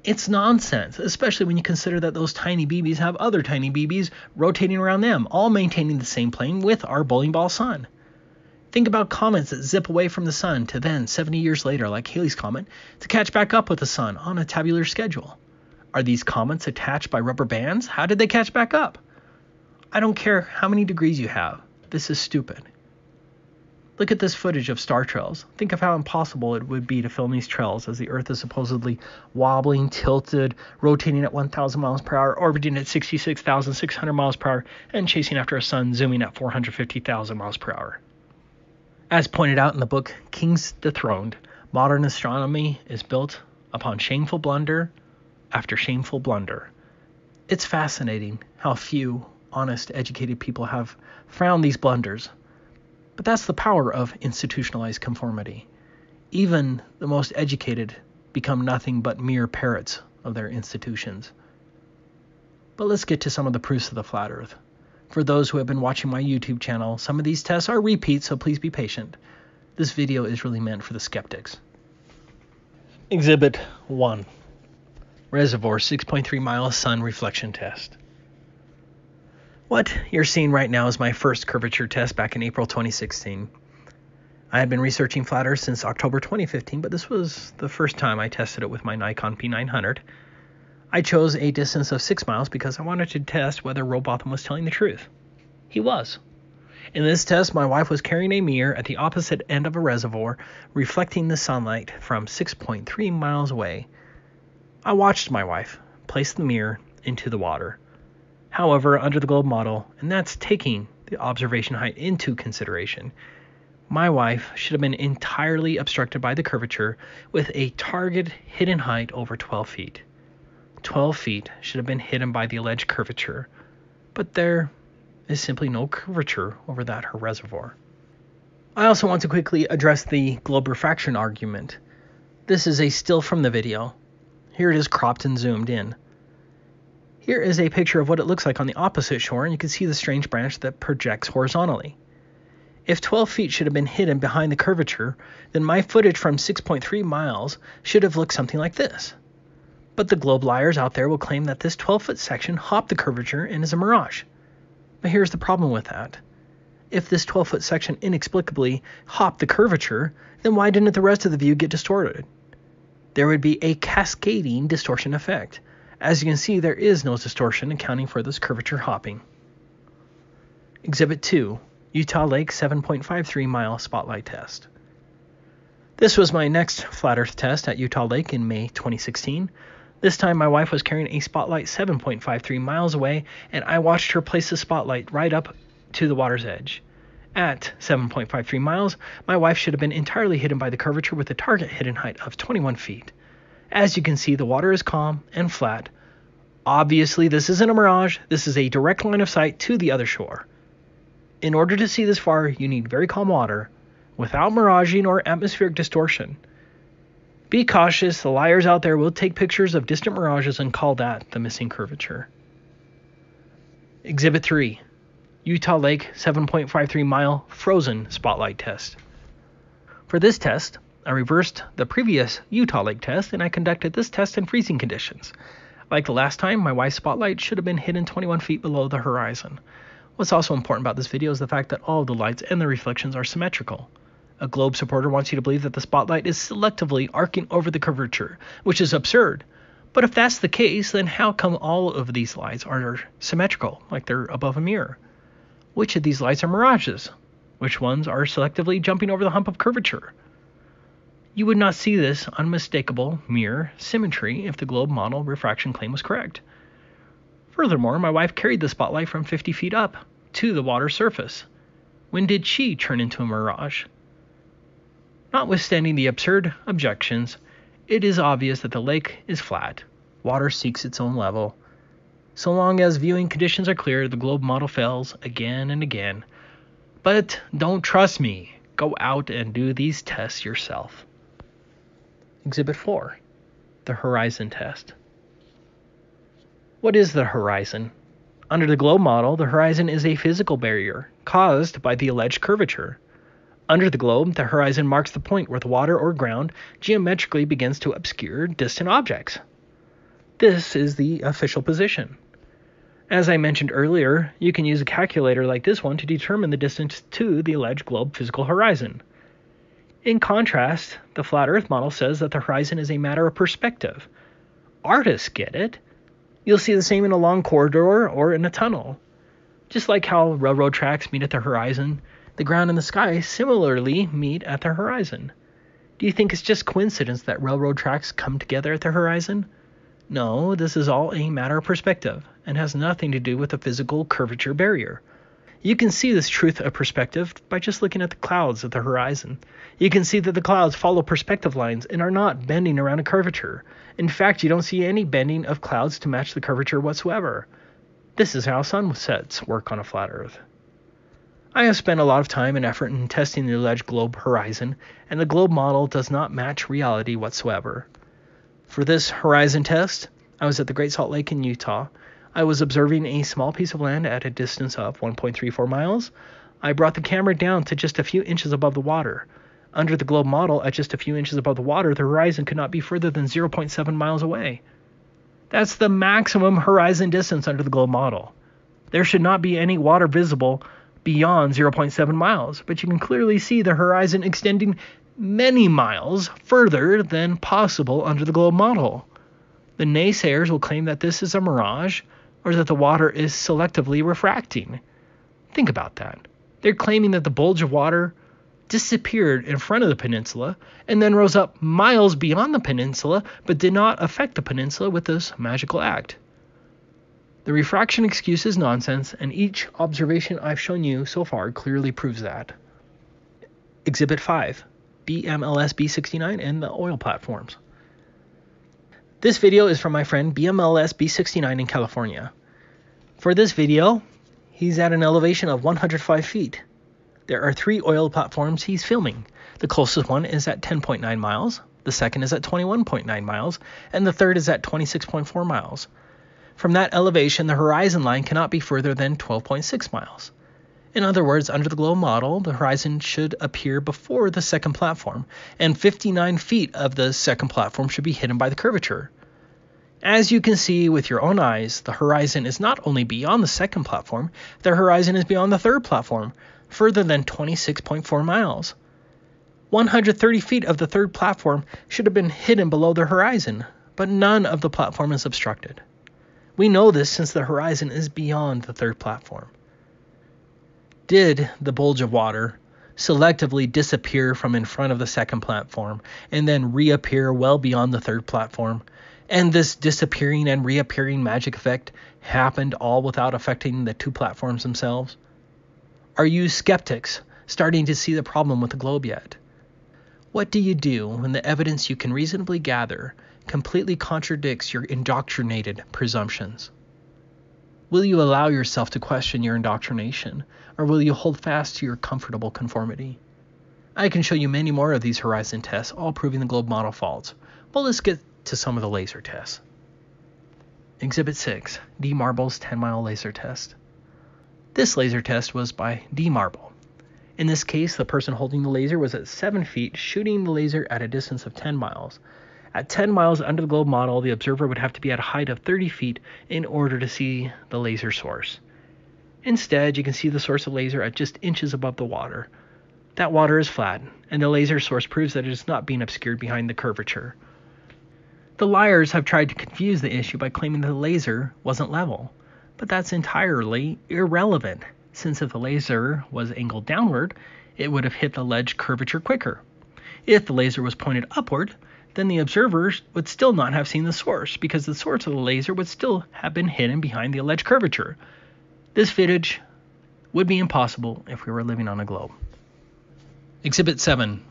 It's nonsense, especially when you consider that those tiny BBs have other tiny BBs rotating around them, all maintaining the same plane with our bowling ball sun. Think about comets that zip away from the sun to then, 70 years later, like Halley's Comet, to catch back up with the sun on a tabular schedule. Are these comets attached by rubber bands? How did they catch back up? I don't care how many degrees you have. This is stupid. Look at this footage of star trails. Think of how impossible it would be to film these trails as the Earth is supposedly wobbling, tilted, rotating at 1,000 miles per hour, orbiting at 66,600 miles per hour, and chasing after a sun zooming at 450,000 miles per hour. As pointed out in the book Kings Dethroned, modern astronomy is built upon shameful blunder after shameful blunder. It's fascinating how few honest, educated people have found these blunders. But that's the power of institutionalized conformity. Even the most educated become nothing but mere parrots of their institutions. But let's get to some of the proofs of the flat Earth. For those who have been watching my YouTube channel, some of these tests are repeats, so please be patient. This video is really meant for the skeptics. Exhibit 1. Reservoir 6.3 mile sun reflection test. What you're seeing right now is my first curvature test back in April 2016. I had been researching flat Earth since October 2015, but this was the first time I tested it with my Nikon P900. I chose a distance of 6 miles because I wanted to test whether Robotham was telling the truth. He was. In this test, my wife was carrying a mirror at the opposite end of a reservoir, reflecting the sunlight from 6.3 miles away. I watched my wife place the mirror into the water. However, under the globe model, and that's taking the observation height into consideration, my wife should have been entirely obstructed by the curvature with a target hidden height over 12 feet. 12 feet should have been hidden by the alleged curvature, but there is simply no curvature over that her reservoir. I also want to quickly address the globe refraction argument. This is a still from the video. Here it is cropped and zoomed in. Here is a picture of what it looks like on the opposite shore, and you can see the strange branch that projects horizontally. If 12 feet should have been hidden behind the curvature, then my footage from 6.3 miles should have looked something like this. But the globe liars out there will claim that this 12-foot section hopped the curvature and is a mirage. But here's the problem with that. If this 12-foot section inexplicably hopped the curvature, then why didn't the rest of the view get distorted? There would be a cascading distortion effect. As you can see, there is no distortion accounting for this curvature hopping. Exhibit 2, Utah Lake 7.53 mile spotlight test. This was my next flat Earth test at Utah Lake in May 2016. This time my wife was carrying a spotlight 7.53 miles away, and I watched her place the spotlight right up to the water's edge. At 7.53 miles, my wife should have been entirely hidden by the curvature with a target hidden height of 21 feet. As you can see, the water is calm and flat. Obviously, this isn't a mirage. This is a direct line of sight to the other shore. In order to see this far, you need very calm water, without miraging or atmospheric distortion. Be cautious. The liars out there will take pictures of distant mirages and call that the missing curvature. Exhibit 3. Utah Lake 7.53 mile frozen spotlight test. For this test, I reversed the previous Utah Lake test and I conducted this test in freezing conditions. Like the last time, my wife's spotlight should have been hidden 21 feet below the horizon. What's also important about this video is the fact that all of the lights and the reflections are symmetrical. A globe supporter wants you to believe that the spotlight is selectively arcing over the curvature, which is absurd. But if that's the case, then how come all of these lights are symmetrical, like they're above a mirror? Which of these lights are mirages? Which ones are selectively jumping over the hump of curvature? You would not see this unmistakable mirror symmetry if the globe model refraction claim was correct. Furthermore, my wife carried the spotlight from 50 feet up to the water surface. When did she turn into a mirage? Notwithstanding the absurd objections, it is obvious that the lake is flat. Water seeks its own level. So long as viewing conditions are clear, the globe model fails again and again. But don't trust me. Go out and do these tests yourself. Exhibit 4. The horizon test. What is the horizon? Under the globe model, the horizon is a physical barrier caused by the alleged curvature. Under the globe, the horizon marks the point where the water or ground geometrically begins to obscure distant objects. This is the official position. As I mentioned earlier, you can use a calculator like this one to determine the distance to the alleged globe physical horizon. In contrast, the flat earth model says that the horizon is a matter of perspective. Artists get it. You'll see the same in a long corridor or in a tunnel. Just like how railroad tracks meet at the horizon, the ground and the sky similarly meet at the horizon. Do you think it's just coincidence that railroad tracks come together at the horizon? No, this is all a matter of perspective and has nothing to do with the physical curvature barrier. You can see this truth of perspective by just looking at the clouds at the horizon. You can see that the clouds follow perspective lines and are not bending around a curvature. In fact, you don't see any bending of clouds to match the curvature whatsoever. This is how sunsets work on a flat Earth. I have spent a lot of time and effort in testing the alleged globe horizon, and the globe model does not match reality whatsoever. For this horizon test, I was at the Great Salt Lake in Utah. I was observing a small piece of land at a distance of 1.34 miles. I brought the camera down to just a few inches above the water. Under the globe model, at just a few inches above the water, the horizon could not be further than 0.7 miles away. That's the maximum horizon distance under the globe model. There should not be any water visible beyond 0.7 miles, but you can clearly see the horizon extending many miles further than possible under the globe model. The naysayers will claim that this is a mirage or that the water is selectively refracting. Think about that. They're claiming that the bulge of water disappeared in front of the peninsula and then rose up miles beyond the peninsula but did not affect the peninsula with this magical act. The refraction excuse is nonsense, and each observation I've shown you so far clearly proves that. Exhibit 5. BMLS B69 and the oil platforms. This video is from my friend BMLS B69 in California. For this video, he's at an elevation of 105 feet. There are 3 oil platforms he's filming. The closest one is at 10.9 miles, the second is at 21.9 miles, and the third is at 26.4 miles. From that elevation, the horizon line cannot be further than 12.6 miles. In other words, under the globe model, the horizon should appear before the second platform, and 59 feet of the second platform should be hidden by the curvature. As you can see with your own eyes, the horizon is not only beyond the second platform, the horizon is beyond the third platform, further than 26.4 miles. 130 feet of the third platform should have been hidden below the horizon, but none of the platform is obstructed. We know this since the horizon is beyond the third platform. Did the bulge of water selectively disappear from in front of the second platform and then reappear well beyond the third platform? And this disappearing and reappearing magic effect happened all without affecting the 2 platforms themselves? Are you skeptics starting to see the problem with the globe yet? What do you do when the evidence you can reasonably gather completely contradicts your indoctrinated presumptions? Will you allow yourself to question your indoctrination, or will you hold fast to your comfortable conformity? I can show you many more of these horizon tests, all proving the globe model faults. But let's get to some of the laser tests. Exhibit 6, D. Marble's 10-mile laser test. This laser test was by D. Marble. In this case, the person holding the laser was at 7 feet, shooting the laser at a distance of 10 miles. At 10 miles under the globe model, the observer would have to be at a height of 30 feet in order to see the laser source. Instead, you can see the source of laser at just inches above the water. That water is flat, and the laser source proves that it is not being obscured behind the curvature. The liars have tried to confuse the issue by claiming that the laser wasn't level, but that's entirely irrelevant, since if the laser was angled downward, it would have hit the alleged curvature quicker. If the laser was pointed upward, then the observers would still not have seen the source, because the source of the laser would still have been hidden behind the alleged curvature. This footage would be impossible if we were living on a globe. Exhibit 7.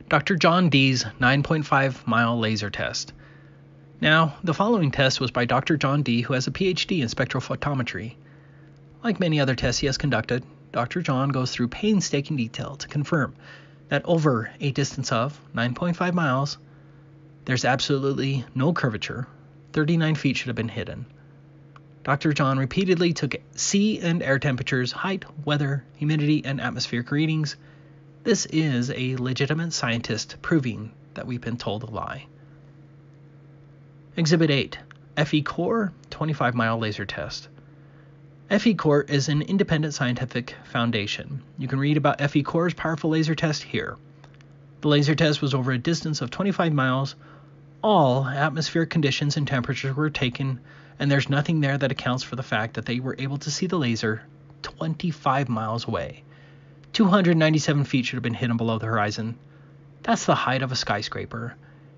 Dr. John Dee's 9.5-mile laser test. Now, the following test was by Dr. John Dee, who has a PhD in spectrophotometry. Like many other tests he has conducted, Dr. John goes through painstaking detail to confirm that over a distance of 9.5 miles, there's absolutely no curvature. 39 feet should have been hidden. Dr. John repeatedly took sea and air temperatures, height, weather, humidity, and atmospheric readings. This is a legitimate scientist proving that we've been told a lie. Exhibit 8. FE Core 25-mile laser test. FE Core is an independent scientific foundation. You can read about FE Core's powerful laser test here. The laser test was over a distance of 25 miles. All atmospheric conditions and temperatures were taken, and there's nothing there that accounts for the fact that they were able to see the laser 25 miles away. 297 feet should have been hidden below the horizon. That's the height of a skyscraper.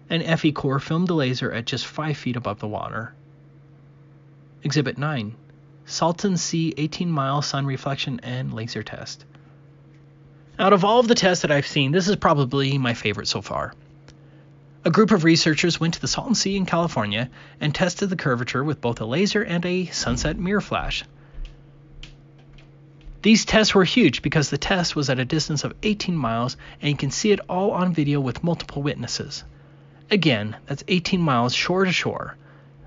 And FE Core filmed the laser at just 5 feet above the water. Exhibit 9. Salton Sea 18-mile sun reflection and laser test. Out of all of the tests that I've seen, this is probably my favorite so far. A group of researchers went to the Salton Sea in California and tested the curvature with both a laser and a sunset mirror flash. These tests were huge because the test was at a distance of 18 miles, and you can see it all on video with multiple witnesses. Again, that's 18 miles shore to shore.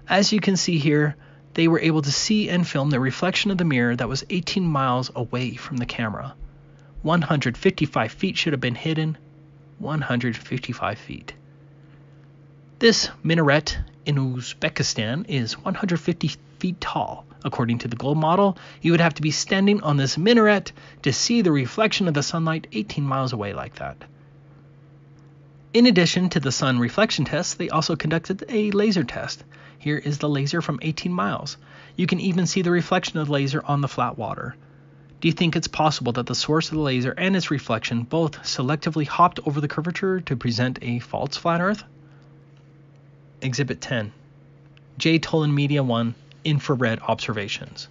As you can see here, they were able to see and film the reflection of the mirror that was 18 miles away from the camera. 155 feet should have been hidden. 155 feet. This minaret in Uzbekistan is 150 feet tall. According to the globe model, you would have to be standing on this minaret to see the reflection of the sunlight 18 miles away like that. In addition to the sun reflection test, they also conducted a laser test. Here is the laser from 18 miles. You can even see the reflection of the laser on the flat water. Do you think it's possible that the source of the laser and its reflection both selectively hopped over the curvature to present a false flat Earth? Exhibit 10. J. Tolan Media 1 Infrared Observations.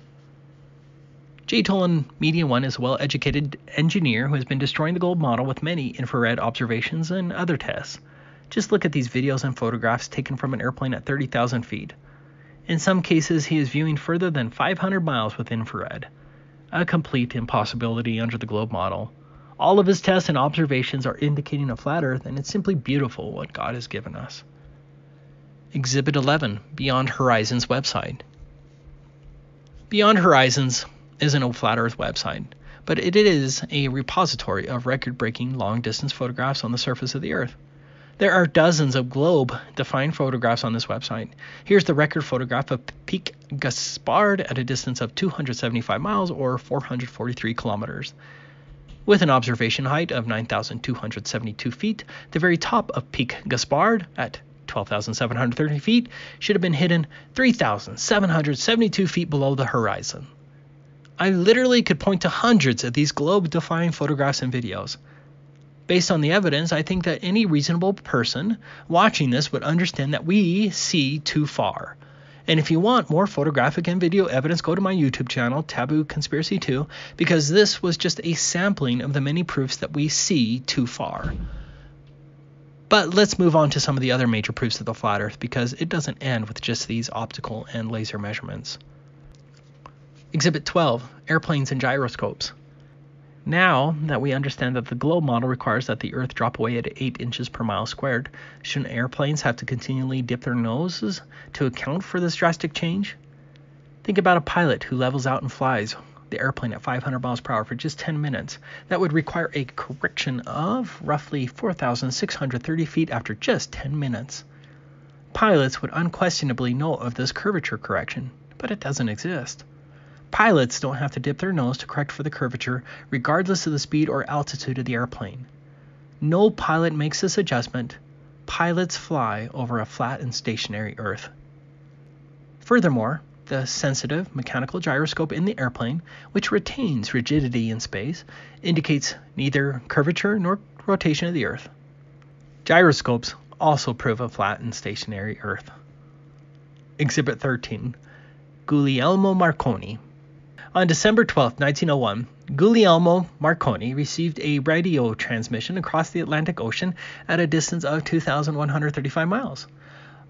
J. Tolan Media 1 is a well-educated engineer who has been destroying the globe model with many infrared observations and other tests. Just look at these videos and photographs taken from an airplane at 30,000 feet. In some cases, he is viewing further than 500 miles with infrared. A complete impossibility under the globe model. All of his tests and observations are indicating a flat Earth, and it's simply beautiful what God has given us. Exhibit 11, Beyond Horizons website. Beyond Horizons isn't a flat Earth website, but it is a repository of record-breaking long-distance photographs on the surface of the Earth. There are dozens of globe-defined photographs on this website. Here's the record photograph of Peak Gaspard at a distance of 275 miles or 443 kilometers. With an observation height of 9,272 feet, the very top of Peak Gaspard at 12,730 feet should have been hidden 3,772 feet below the horizon. I literally could point to hundreds of these globe-defined photographs and videos. Based on the evidence, I think that any reasonable person watching this would understand that we see too far. And if you want more photographic and video evidence, go to my YouTube channel, Taboo Conspiracy 2, because this was just a sampling of the many proofs that we see too far. But let's move on to some of the other major proofs of the flat Earth, because it doesn't end with just these optical and laser measurements. Exhibit 12, Airplanes and Gyroscopes. Now that we understand that the globe model requires that the Earth drop away at 8 inches per mile squared, shouldn't airplanes have to continually dip their noses to account for this drastic change? Think about a pilot who levels out and flies the airplane at 500 miles per hour for just 10 minutes. That would require a correction of roughly 4,630 feet after just 10 minutes. Pilots would unquestionably know of this curvature correction, but it doesn't exist. Pilots don't have to dip their nose to correct for the curvature, regardless of the speed or altitude of the airplane. No pilot makes this adjustment. Pilots fly over a flat and stationary Earth. Furthermore, the sensitive mechanical gyroscope in the airplane, which retains rigidity in space, indicates neither curvature nor rotation of the Earth. Gyroscopes also prove a flat and stationary Earth. Exhibit 13. Guglielmo Marconi. On December 12, 1901, Guglielmo Marconi received a radio transmission across the Atlantic Ocean at a distance of 2,135 miles.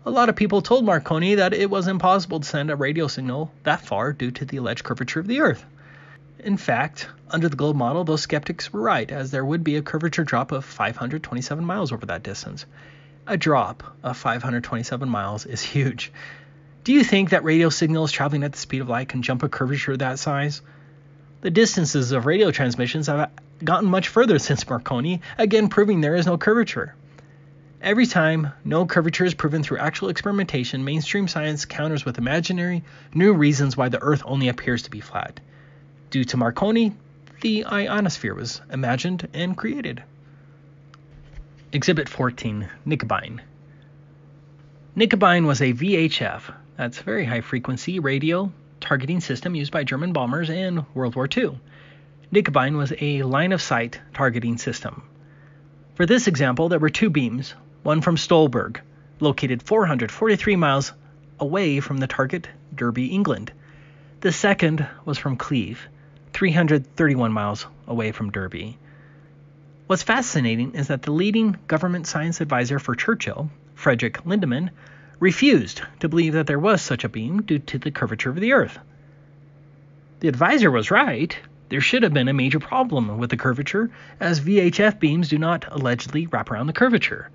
A lot of people told Marconi that it was impossible to send a radio signal that far due to the alleged curvature of the Earth. In fact, under the globe model, those skeptics were right, as there would be a curvature drop of 527 miles over that distance. A drop of 527 miles is huge. Do you think that radio signals traveling at the speed of light can jump a curvature that size? The distances of radio transmissions have gotten much further since Marconi, again proving there is no curvature. Every time no curvature is proven through actual experimentation, mainstream science counters with imaginary, new reasons why the Earth only appears to be flat. Due to Marconi, the ionosphere was imagined and created. Exhibit 14. Nicobine. Nicobine was a VHF, that's very high-frequency radio targeting system used by German bombers in World War II. Nicobine was a line-of-sight targeting system. For this example, there were two beams, one from Stolberg, located 443 miles away from the target, Derby, England. The second was from Cleve, 331 miles away from Derby. What's fascinating is that the leading government science advisor for Churchill, Frederick Lindemann, refused to believe that there was such a beam due to the curvature of the Earth. The advisor was right. There should have been a major problem with the curvature, as VHF beams do not allegedly wrap around the curvature.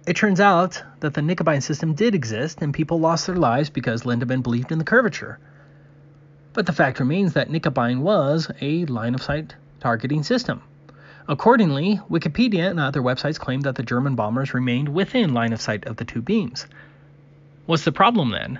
It turns out that the Nicobine system did exist, and people lost their lives because Lindemann believed in the curvature. But the fact remains that Nicobine was a line-of-sight targeting system. Accordingly, Wikipedia and other websites claim that the German bombers remained within line of sight of the two beams. What's the problem then?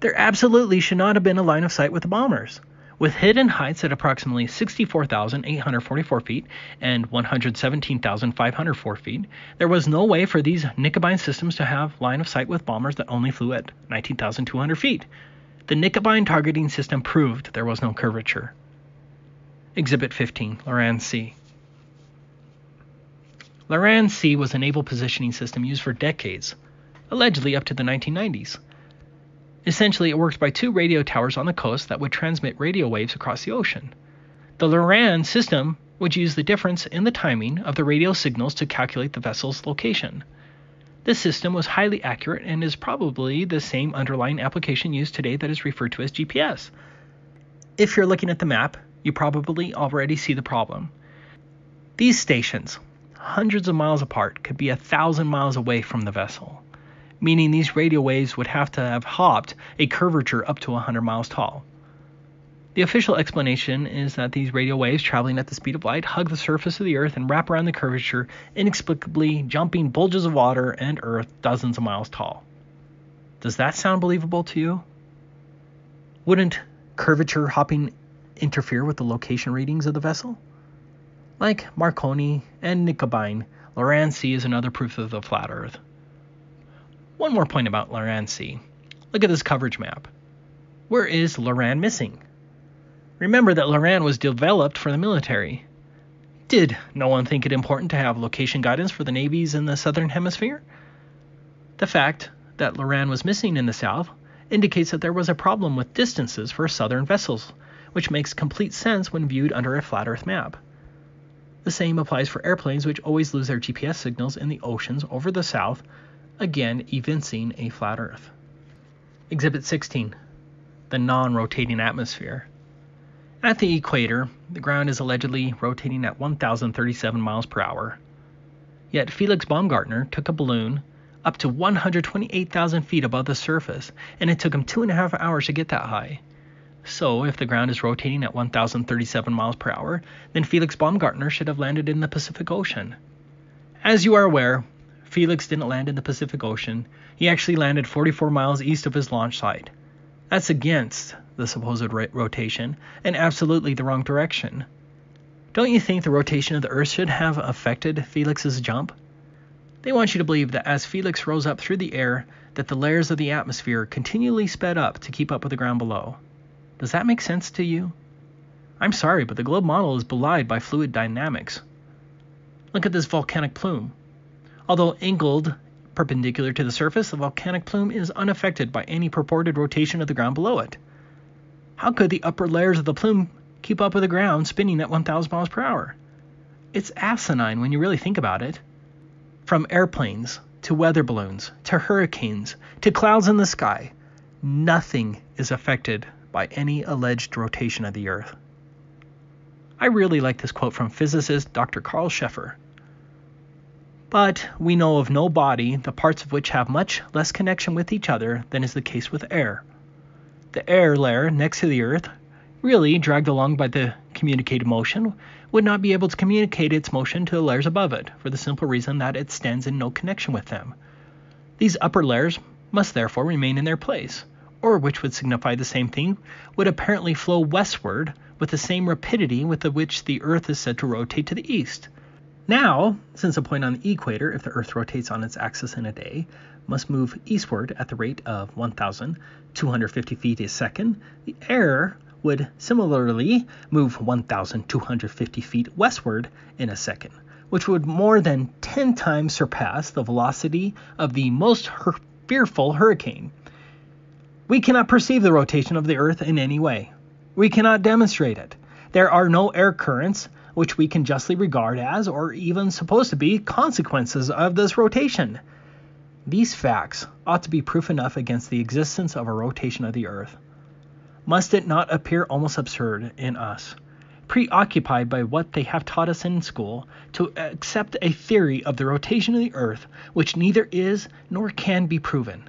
There absolutely should not have been a line of sight with the bombers. With hidden heights at approximately 64,844 feet and 117,504 feet, there was no way for these Nicobine systems to have line of sight with bombers that only flew at 19,200 feet. The Nicobine targeting system proved there was no curvature. Exhibit 15, Loran C. Loran C was a naval positioning system used for decades, allegedly up to the 1990s. Essentially, it worked by two radio towers on the coast that would transmit radio waves across the ocean. The Loran system would use the difference in the timing of the radio signals to calculate the vessel's location. This system was highly accurate and is probably the same underlying application used today that is referred to as GPS. If you're looking at the map, you probably already see the problem. These stations, hundreds of miles apart, could be 1,000 miles away from the vessel, meaning these radio waves would have to have hopped a curvature up to 100 miles tall. The official explanation is that these radio waves traveling at the speed of light hug the surface of the Earth and wrap around the curvature, inexplicably jumping bulges of water and Earth dozens of miles tall. Does that sound believable to you? Wouldn't curvature hopping interfere with the location readings of the vessel? Like Marconi and Nicobine, Loran C is another proof of the flat Earth. One more point about Loran C. Look at this coverage map. Where is Loran missing? Remember that Loran was developed for the military. Did no one think it important to have location guidance for the navies in the southern hemisphere? The fact that Loran was missing in the south indicates that there was a problem with distances for southern vessels, which makes complete sense when viewed under a flat Earth map. The same applies for airplanes, which always lose their GPS signals in the oceans over the south, again evincing a flat Earth. Exhibit 16. The non-rotating atmosphere. At the equator, the ground is allegedly rotating at 1,037 miles per hour. Yet Felix Baumgartner took a balloon up to 128,000 feet above the surface, and it took him 2.5 hours to get that high. So, if the ground is rotating at 1,037 miles per hour, then Felix Baumgartner should have landed in the Pacific Ocean. As you are aware, Felix didn't land in the Pacific Ocean. He actually landed 44 miles east of his launch site. That's against the supposed rotation, and absolutely the wrong direction. Don't you think the rotation of the Earth should have affected Felix's jump? They want you to believe that as Felix rose up through the air, that the layers of the atmosphere continually sped up to keep up with the ground below. Does that make sense to you? I'm sorry, but the globe model is belied by fluid dynamics. Look at this volcanic plume. Although angled perpendicular to the surface, the volcanic plume is unaffected by any purported rotation of the ground below it. How could the upper layers of the plume keep up with the ground spinning at 1,000 miles per hour? It's asinine when you really think about it. From airplanes, to weather balloons, to hurricanes, to clouds in the sky, nothing is affected by any alleged rotation of the Earth. I really like this quote from physicist Dr. Carl Scheffer. But we know of no body, the parts of which have much less connection with each other than is the case with air. The air layer next to the Earth, really dragged along by the communicated motion, would not be able to communicate its motion to the layers above it, for the simple reason that it stands in no connection with them. These upper layers must therefore remain in their place, or which would signify the same thing, would apparently flow westward with the same rapidity with which the Earth is said to rotate to the east. Now, since a point on the equator, if the Earth rotates on its axis in a day, must move eastward at the rate of 1,250 feet a second, the air would similarly move 1,250 feet westward in a second, which would more than 10 times surpass the velocity of the most fearful hurricane. We cannot perceive the rotation of the Earth in any way. We cannot demonstrate it. There are no air currents which we can justly regard as, or even supposed to be, consequences of this rotation. These facts ought to be proof enough against the existence of a rotation of the Earth. Must it not appear almost absurd in us, preoccupied by what they have taught us in school, to accept a theory of the rotation of the Earth which neither is nor can be proven?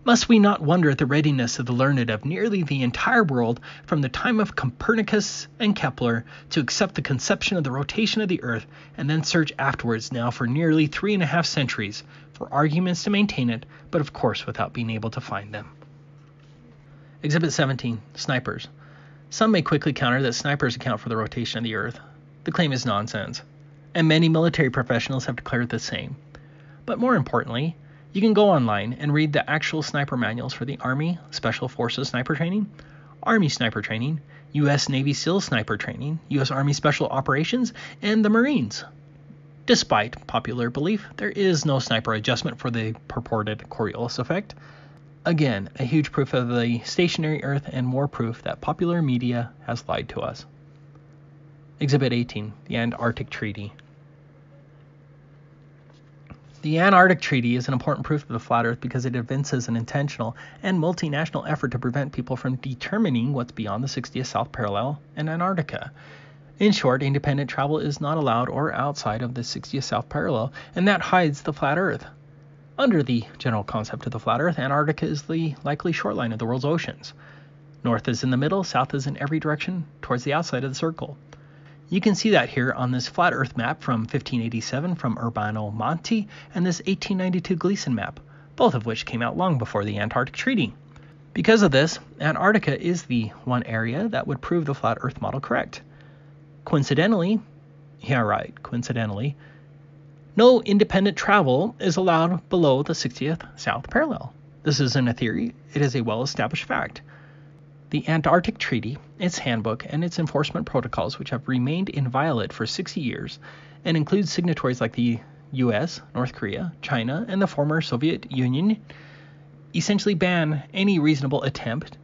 Must we not wonder at the readiness of the learned of nearly the entire world, from the time of Copernicus and Kepler, to accept the conception of the rotation of the Earth, and then search afterwards now for nearly 3.5 centuries for arguments to maintain it, but of course without being able to find them? Exhibit 17. Snipers. Some may quickly counter that snipers account for the rotation of the Earth. The claim is nonsense, and many military professionals have declared the same. But more importantly, you can go online and read the actual sniper manuals for the Army Special Forces Sniper Training, Army Sniper Training, U.S. Navy SEAL Sniper Training, U.S. Army Special Operations, and the Marines. Despite popular belief, there is no sniper adjustment for the purported Coriolis effect. Again, a huge proof of the stationary Earth and more proof that popular media has lied to us. Exhibit 18. The Antarctic Treaty. The Antarctic Treaty is an important proof of the flat Earth because it evinces an intentional and multinational effort to prevent people from determining what's beyond the 60th south parallel in Antarctica. In short, independent travel is not allowed or outside of the 60th south parallel, and that hides the flat Earth. Under the general concept of the flat Earth, Antarctica is the likely shoreline of the world's oceans. North is in the middle, south is in every direction towards the outside of the circle. You can see that here on this flat Earth map from 1587 from Urbano Monti and this 1892 Gleason map, both of which came out long before the Antarctic Treaty. Because of this, Antarctica is the one area that would prove the flat Earth model correct. Coincidentally, no independent travel is allowed below the 60th south parallel. This isn't a theory, it is a well-established fact. The Antarctic Treaty, its handbook, and its enforcement protocols, which have remained inviolate for 60 years, and include signatories like the US, North Korea, China, and the former Soviet Union, essentially ban any reasonable attempt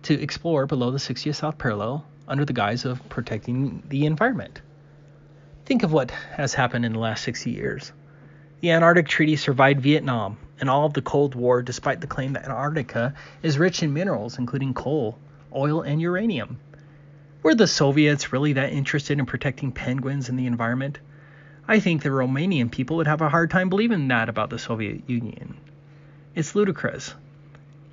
to explore below the 60th south parallel under the guise of protecting the environment. Think of what has happened in the last 60 years. The Antarctic Treaty survived Vietnam and all of the Cold War, despite the claim that Antarctica is rich in minerals, including coal, oil, and uranium. Were the Soviets really that interested in protecting penguins and the environment? I think the Romanian people would have a hard time believing that about the Soviet Union. It's ludicrous.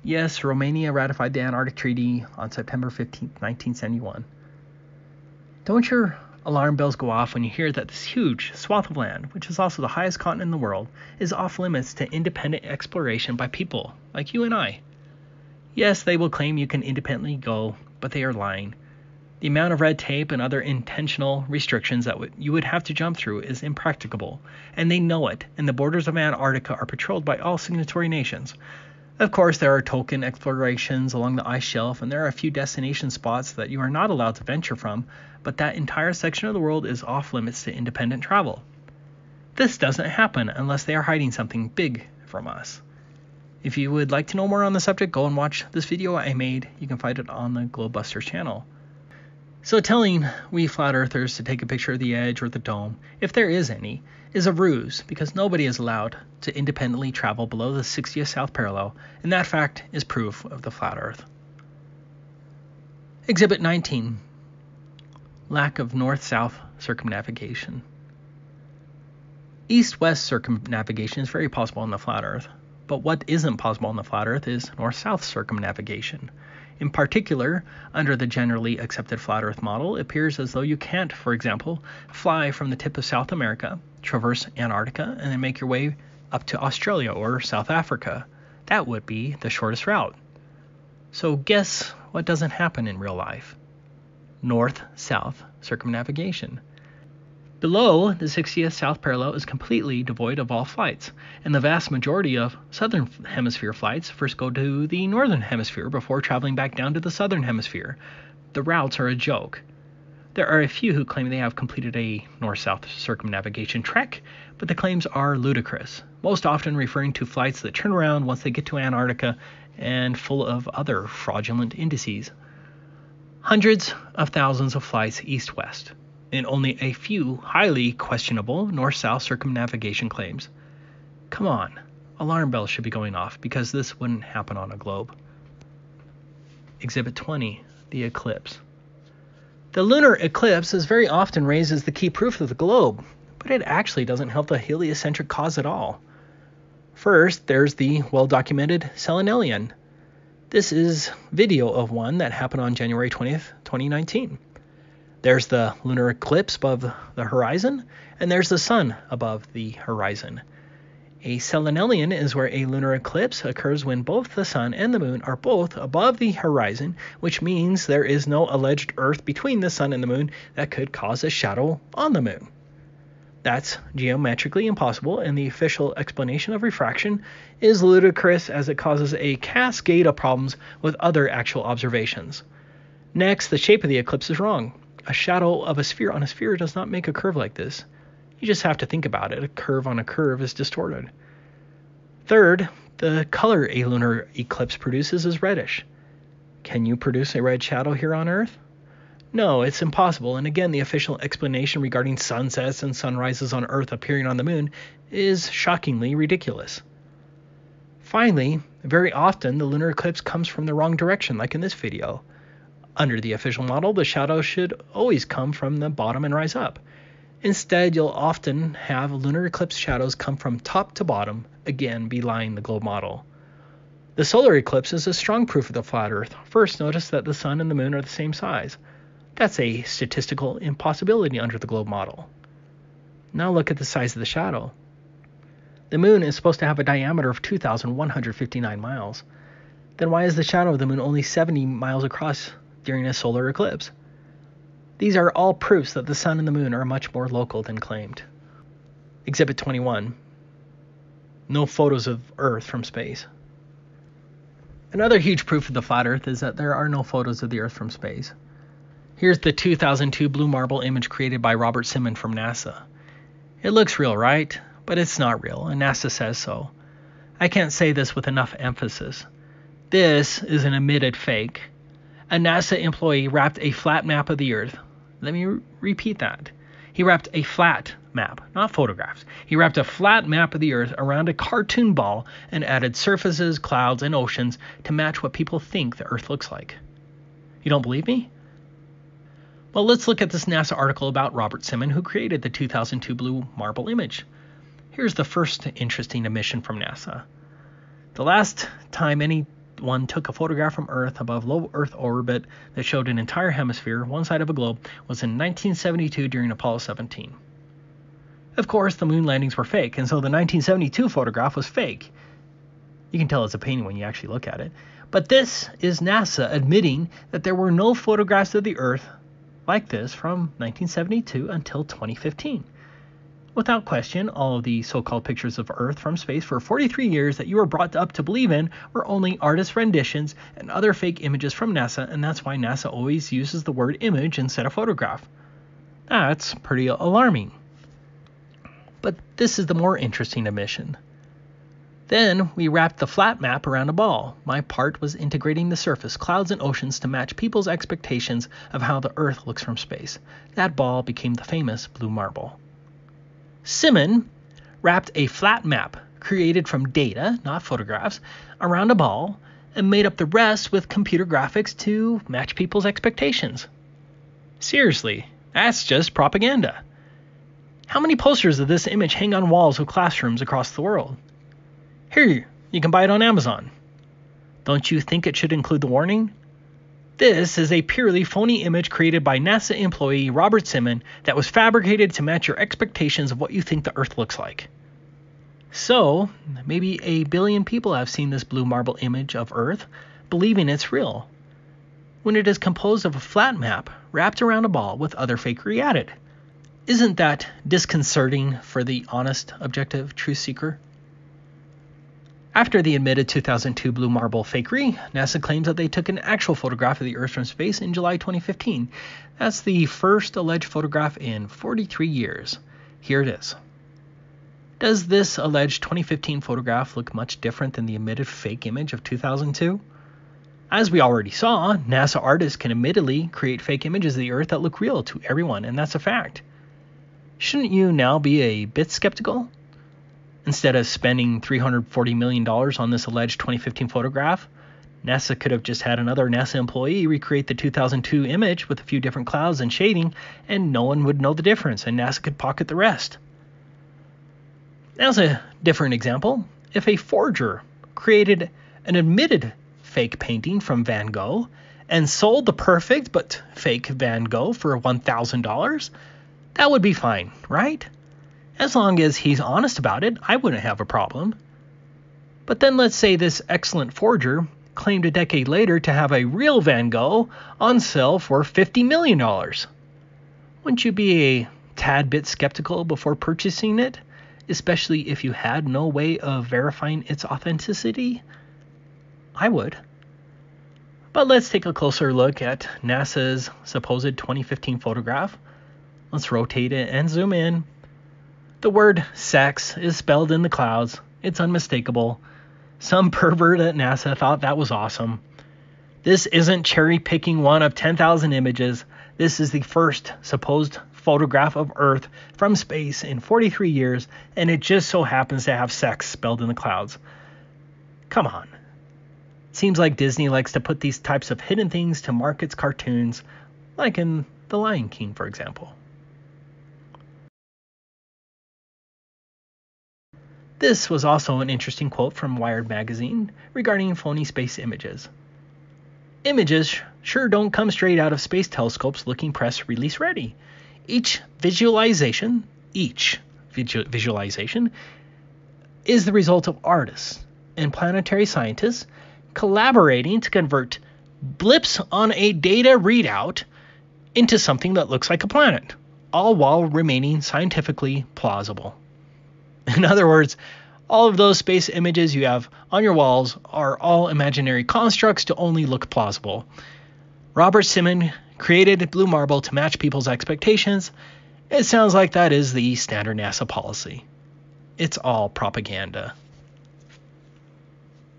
Yes, Romania ratified the Antarctic Treaty on September 15, 1971. Don't your alarm bells go off when you hear that this huge swath of land, which is also the highest continent in the world, is off limits to independent exploration by people like you and I? Yes, they will claim you can independently go, but they are lying. The amount of red tape and other intentional restrictions that you would have to jump through is impracticable, and they know it, and the borders of Antarctica are patrolled by all signatory nations. Of course, there are token explorations along the ice shelf, and there are a few destination spots that you are not allowed to venture from, but that entire section of the world is off limits to independent travel. This doesn't happen unless they are hiding something big from us. If you would like to know more on the subject, go and watch this video I made. You can find it on the Globebusters channel. So telling we flat earthers to take a picture of the edge or the dome, if there is any, is a ruse because nobody is allowed to independently travel below the 60th south parallel, and that fact is proof of the flat earth. Exhibit 19. Lack of north-south circumnavigation. East-west circumnavigation is very possible on the flat earth, but what isn't possible on the flat earth is north-south circumnavigation. In particular, under the generally accepted flat earth model, it appears as though you can't, for example, fly from the tip of South America, traverse Antarctica, and then make your way up to Australia or South Africa. That would be the shortest route. So guess what doesn't happen in real life? North-south circumnavigation. Below the 60th south parallel is completely devoid of all flights, and the vast majority of southern hemisphere flights first go to the northern hemisphere before traveling back down to the southern hemisphere. The routes are a joke. There are a few who claim they have completed a north-south circumnavigation trek, but the claims are ludicrous, most often referring to flights that turn around once they get to Antarctica and full of other fraudulent indices. Hundreds of thousands of flights east-west, and only a few highly questionable north-south circumnavigation claims. Come on, alarm bells should be going off because this wouldn't happen on a globe. Exhibit 20, the eclipse. The lunar eclipse is very often raised as the key proof of the globe, but it actually doesn't help the heliocentric cause at all. First, there's the well-documented Sagan. This is video of one that happened on January 20th, 2019. There's the lunar eclipse above the horizon, and there's the sun above the horizon. A Sagan is where a lunar eclipse occurs when both the sun and the moon are both above the horizon, which means there is no alleged Earth between the sun and the moon that could cause a shadow on the moon. That's geometrically impossible, and the official explanation of refraction is ludicrous as it causes a cascade of problems with other actual observations. Next, the shape of the eclipse is wrong. A shadow of a sphere on a sphere does not make a curve like this. You just have to think about it. A curve on a curve is distorted. Third, the color a lunar eclipse produces is reddish. Can you produce a red shadow here on Earth? No, it's impossible, and again, the official explanation regarding sunsets and sunrises on Earth appearing on the moon is shockingly ridiculous. Finally, very often the lunar eclipse comes from the wrong direction, like in this video. Under the official model, the shadow should always come from the bottom and rise up. Instead, you'll often have lunar eclipse shadows come from top to bottom, again belying the globe model. The solar eclipse is a strong proof of the flat Earth. First, notice that the sun and the moon are the same size. That's a statistical impossibility under the globe model. Now look at the size of the shadow. The moon is supposed to have a diameter of 2,159 miles. Then why is the shadow of the moon only 70 miles across during a solar eclipse? These are all proofs that the sun and the moon are much more local than claimed. Exhibit 21. No photos of Earth from space. Another huge proof of the flat Earth is that there are no photos of the Earth from space. Here's the 2002 blue marble image created by Robert Simon from NASA. It looks real, right? But it's not real, and NASA says so. I can't say this with enough emphasis. This is an admitted fake. A NASA employee wrapped a flat map of the Earth. Let me repeat that. He wrapped a flat map, not photographs. He wrapped a flat map of the Earth around a cartoon ball and added surfaces, clouds, and oceans to match what people think the Earth looks like. You don't believe me? Well, let's look at this NASA article about Robert Simon, who created the 2002 blue marble image. Here's the first interesting admission from NASA. The last time anyone took a photograph from Earth above low Earth orbit that showed an entire hemisphere, one side of a globe, was in 1972 during Apollo 17. Of course, the moon landings were fake, and so the 1972 photograph was fake. You can tell it's a painting when you actually look at it. But this is NASA admitting that there were no photographs of the Earth like this from 1972 until 2015. Without question, all of the so-called pictures of Earth from space for 43 years that you were brought up to believe in were only artist renditions and other fake images from NASA, and that's why NASA always uses the word image instead of photograph. That's pretty alarming. But this is the more interesting admission. Then we wrapped the flat map around a ball. My part was integrating the surface, clouds, and oceans to match people's expectations of how the Earth looks from space. That ball became the famous blue marble. Simon wrapped a flat map, created from data, not photographs, around a ball, and made up the rest with computer graphics to match people's expectations. Seriously, that's just propaganda. How many posters of this image hang on walls of classrooms across the world? Here, you can buy it on Amazon. Don't you think it should include the warning? This is a purely phony image created by NASA employee Robert Simon that was fabricated to match your expectations of what you think the Earth looks like. So, maybe 1 billion people have seen this blue marble image of Earth, believing it's real, when it is composed of a flat map wrapped around a ball with other fakery added. Isn't that disconcerting for the honest, objective truth seeker? After the admitted 2002 blue marble fakery, NASA claims that they took an actual photograph of the Earth from space in July 2015. That's the first alleged photograph in 43 years. Here it is. Does this alleged 2015 photograph look much different than the admitted fake image of 2002? As we already saw, NASA artists can admittedly create fake images of the Earth that look real to everyone, and that's a fact. Shouldn't you now be a bit skeptical? Instead of spending $340 million on this alleged 2015 photograph, NASA could have just had another NASA employee recreate the 2002 image with a few different clouds and shading, and no one would know the difference, and NASA could pocket the rest. As a different example, if a forger created an admitted fake painting from Van Gogh and sold the perfect but fake Van Gogh for $1,000, that would be fine, right? As long as he's honest about it, I wouldn't have a problem. But then let's say this excellent forger claimed a decade later to have a real Van Gogh on sale for $50 million. Wouldn't you be a tad bit skeptical before purchasing it, especially if you had no way of verifying its authenticity? I would. But let's take a closer look at NASA's supposed 2015 photograph. Let's rotate it and zoom in. The word sex is spelled in the clouds. It's unmistakable. Some pervert at NASA thought that was awesome. This isn't cherry-picking one of 10,000 images. This is the first supposed photograph of Earth from space in 43 years, and it just so happens to have sex spelled in the clouds. Come on. Seems like Disney likes to put these types of hidden things to market its cartoons, like in The Lion King, for example. This was also an interesting quote from Wired magazine regarding phony space images. Images sure don't come straight out of space telescopes looking press release ready. Each visualization is the result of artists and planetary scientists collaborating to convert blips on a data readout into something that looks like a planet, all while remaining scientifically plausible. In other words, all of those space images you have on your walls are all imaginary constructs to only look plausible. Robert Simon created blue marble to match people's expectations. It sounds like that is the standard NASA policy. It's all propaganda.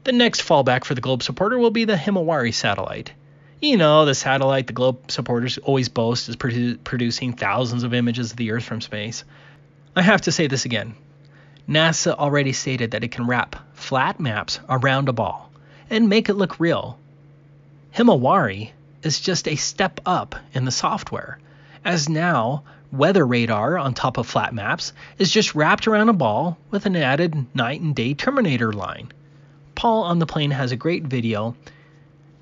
The next fallback for the globe supporter will be the Himawari satellite. You know, the satellite the globe supporters always boast is producing thousands of images of the Earth from space. I have to say this again. NASA already stated that it can wrap flat maps around a ball and make it look real. Himawari is just a step up in the software, as now weather radar on top of flat maps is just wrapped around a ball with an added night and day terminator line. Paul on the Plane has a great video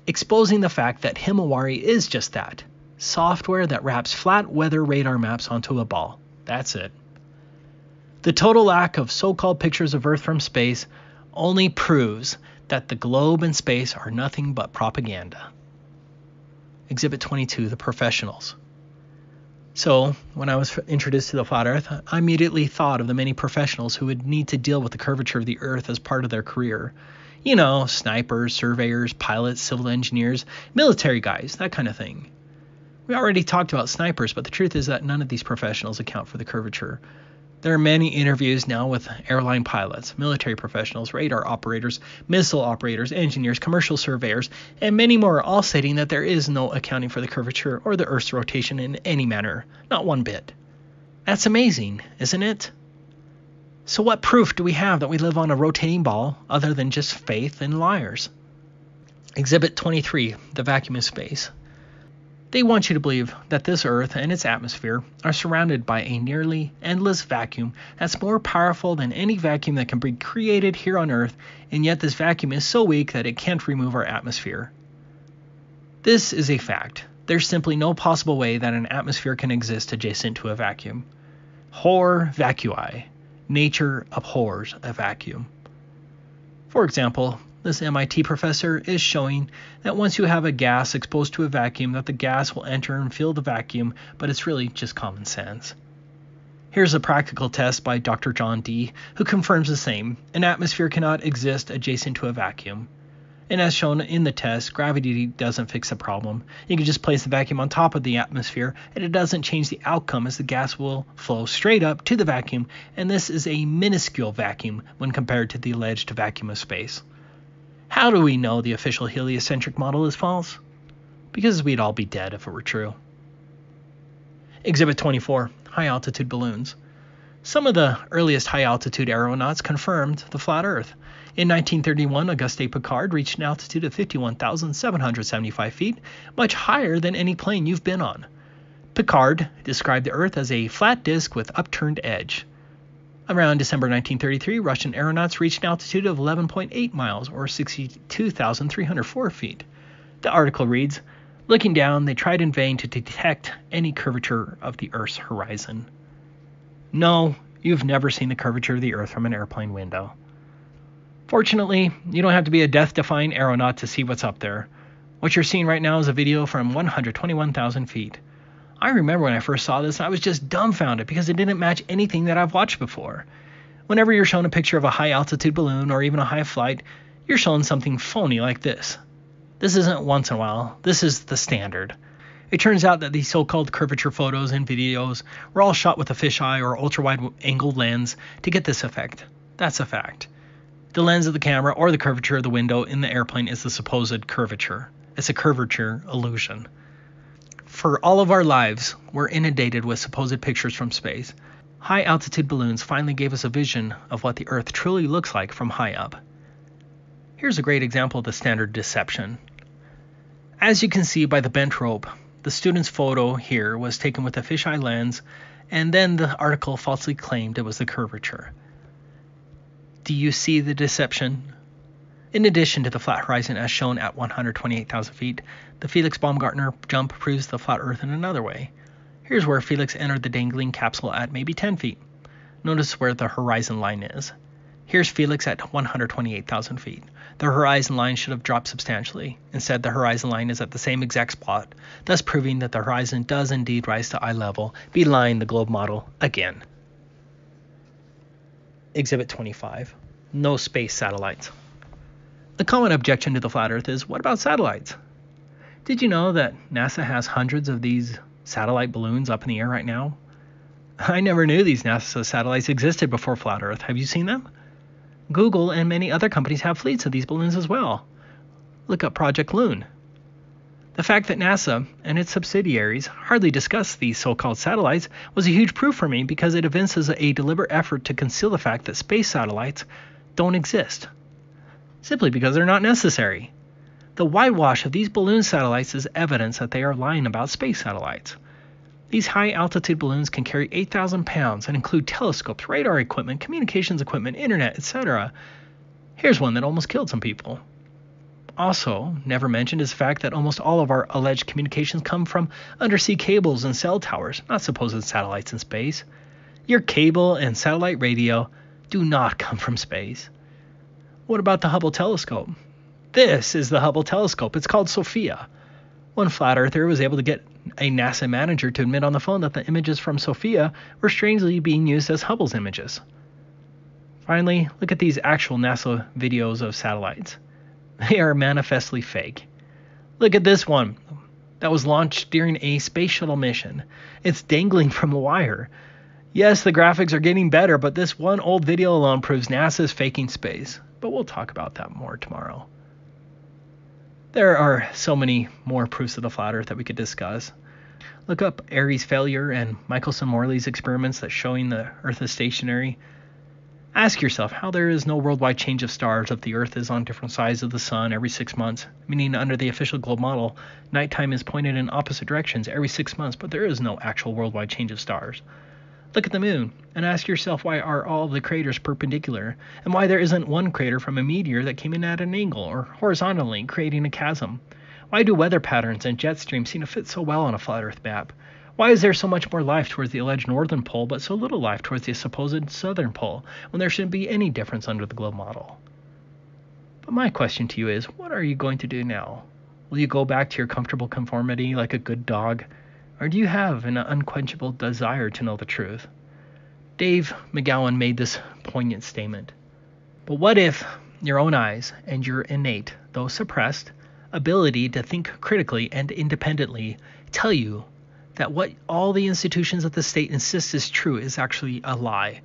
exposing the fact that Himawari is just that, software that wraps flat weather radar maps onto a ball. That's it. The total lack of so-called pictures of Earth from space only proves that the globe and space are nothing but propaganda. Exhibit 22, the professionals. So, when I was introduced to the flat Earth, I immediately thought of the many professionals who would need to deal with the curvature of the Earth as part of their career. You know, snipers, surveyors, pilots, civil engineers, military guys, that kind of thing. We already talked about snipers, but the truth is that none of these professionals account for the curvature. There are many interviews now with airline pilots, military professionals, radar operators, missile operators, engineers, commercial surveyors, and many more, all stating that there is no accounting for the curvature or the Earth's rotation in any manner, not one bit. That's amazing, isn't it? So what proof do we have that we live on a rotating ball other than just faith and liars? Exhibit 23, the vacuum of space. They want you to believe that this Earth and its atmosphere are surrounded by a nearly endless vacuum that's more powerful than any vacuum that can be created here on Earth, and yet this vacuum is so weak that it can't remove our atmosphere. This is a fact. There's simply no possible way that an atmosphere can exist adjacent to a vacuum. Horror vacui. Nature abhors a vacuum. For example, this MIT professor is showing that once you have a gas exposed to a vacuum, that the gas will enter and fill the vacuum, but it's really just common sense. Here's a practical test by Dr. John D., who confirms the same. An atmosphere cannot exist adjacent to a vacuum. And as shown in the test, gravity doesn't fix the problem. You can just place the vacuum on top of the atmosphere, and it doesn't change the outcome, as the gas will flow straight up to the vacuum, and this is a minuscule vacuum when compared to the alleged vacuum of space. How do we know the official heliocentric model is false? Because we'd all be dead if it were true. Exhibit 24, high-altitude balloons. Some of the earliest high-altitude aeronauts confirmed the flat Earth. In 1931, Auguste Piccard reached an altitude of 51,775 feet, much higher than any plane you've been on. Piccard described the Earth as a flat disk with upturned edge. Around December 1933, Russian aeronauts reached an altitude of 11.8 miles, or 62,304 feet. The article reads, "Looking down, they tried in vain to detect any curvature of the Earth's horizon." No, you've never seen the curvature of the Earth from an airplane window. Fortunately, you don't have to be a death-defying aeronaut to see what's up there. What you're seeing right now is a video from 121,000 feet. I remember when I first saw this, I was just dumbfounded because it didn't match anything that I've watched before. Whenever you're shown a picture of a high-altitude balloon or even a high flight, you're shown something phony like this. This isn't once in a while. This is the standard. It turns out that these so-called curvature photos and videos were all shot with a fisheye or ultra-wide-angle lens to get this effect. That's a fact. The lens of the camera or the curvature of the window in the airplane is the supposed curvature. It's a curvature illusion. For all of our lives, we're inundated with supposed pictures from space. High-altitude balloons finally gave us a vision of what the Earth truly looks like from high up. Here's a great example of the standard deception. As you can see by the bent rope, the student's photo here was taken with a fisheye lens, and then the article falsely claimed it was the curvature. Do you see the deception? In addition to the flat horizon as shown at 128,000 feet, the Felix Baumgartner jump proves the flat Earth in another way. Here's where Felix entered the dangling capsule at maybe 10 feet. Notice where the horizon line is. Here's Felix at 128,000 feet. The horizon line should have dropped substantially. Instead, the horizon line is at the same exact spot, thus proving that the horizon does indeed rise to eye level, belying the globe model again. Exhibit 25. No space satellites. The common objection to the flat Earth is, what about satellites? Did you know that NASA has hundreds of these satellite balloons up in the air right now? I never knew these NASA satellites existed before flat Earth. Have you seen them? Google and many other companies have fleets of these balloons as well. Look up Project Loon. The fact that NASA and its subsidiaries hardly discuss these so-called satellites was a huge proof for me, because it evinces a deliberate effort to conceal the fact that space satellites don't exist, simply because they're not necessary. The whitewash of these balloon satellites is evidence that they are lying about space satellites. These high-altitude balloons can carry 8,000 pounds and include telescopes, radar equipment, communications equipment, internet, etc. Here's one that almost killed some people. Also, never mentioned is the fact that almost all of our alleged communications come from undersea cables and cell towers, not supposed satellites in space. Your cable and satellite radio do not come from space. What about the Hubble telescope? This is the Hubble telescope. It's called Sophia. One flat earther was able to get a NASA manager to admit on the phone that the images from Sophia were strangely being used as Hubble's images. Finally, look at these actual NASA videos of satellites. They are manifestly fake. Look at this one that was launched during a space shuttle mission. It's dangling from a wire. Yes, the graphics are getting better, but this one old video alone proves NASA is faking space. But we'll talk about that more tomorrow. There are so many more proofs of the flat Earth that we could discuss. Look up Airy's failure and Michelson-Morley's experiments that showing the Earth is stationary. Ask yourself how there is no worldwide change of stars if the Earth is on different sides of the Sun every 6 months, meaning under the official globe model, nighttime is pointed in opposite directions every 6 months, but there is no actual worldwide change of stars. Look at the moon and ask yourself why are all of the craters perpendicular and why there isn't one crater from a meteor that came in at an angle or horizontally creating a chasm. Why do weather patterns and jet streams seem to fit so well on a flat Earth map? Why is there so much more life towards the alleged northern pole but so little life towards the supposed southern pole when there shouldn't be any difference under the globe model? But my question to you is, what are you going to do now? Will you go back to your comfortable conformity like a good dog? Or do you have an unquenchable desire to know the truth? Dave McGowan made this poignant statement. But what if your own eyes and your innate, though suppressed, ability to think critically and independently tell you that what all the institutions of the state insist is true is actually a lie?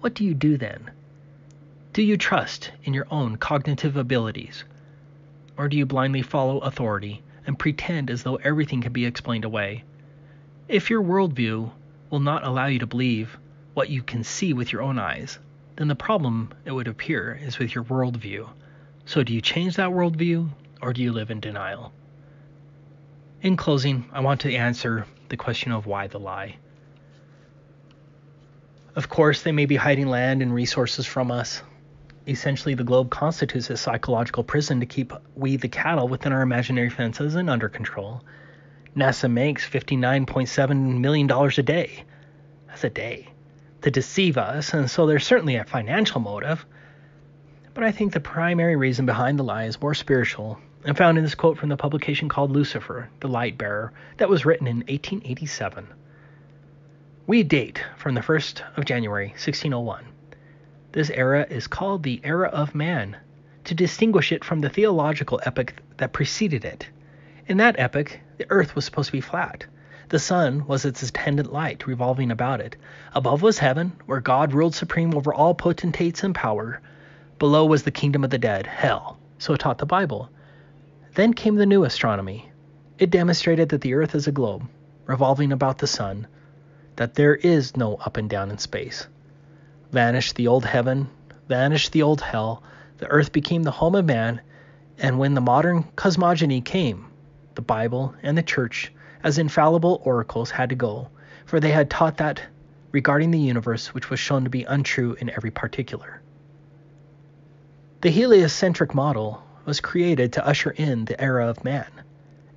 What do you do then? Do you trust in your own cognitive abilities? Or do you blindly follow authority and pretend as though everything can be explained away? If your worldview will not allow you to believe what you can see with your own eyes, then the problem, it would appear, is with your worldview. So do you change that worldview, or do you live in denial? In closing, I want to answer the question of why the lie. Of course, they may be hiding land and resources from us. Essentially, the globe constitutes a psychological prison to keep we the cattle within our imaginary fences and under control. NASA makes $59.7 million a day. That's a day. To deceive us, and so there's certainly a financial motive. But I think the primary reason behind the lie is more spiritual, and found in this quote from the publication called Lucifer, the Light Bearer, that was written in 1887. We date from the 1st of January, 1601. This era is called the Era of Man, to distinguish it from the theological epoch that preceded it. In that epoch, the earth was supposed to be flat. The sun was its attendant light, revolving about it. Above was heaven, where God ruled supreme over all potentates and power. Below was the kingdom of the dead, hell. So taught the Bible. Then came the new astronomy. It demonstrated that the earth is a globe, revolving about the sun, that there is no up and down in space. Vanished the old heaven, vanished the old hell, the earth became the home of man, and when the modern cosmogony came, the Bible and the church, as infallible oracles, had to go, for they had taught that regarding the universe which was shown to be untrue in every particular. The heliocentric model was created to usher in the era of man,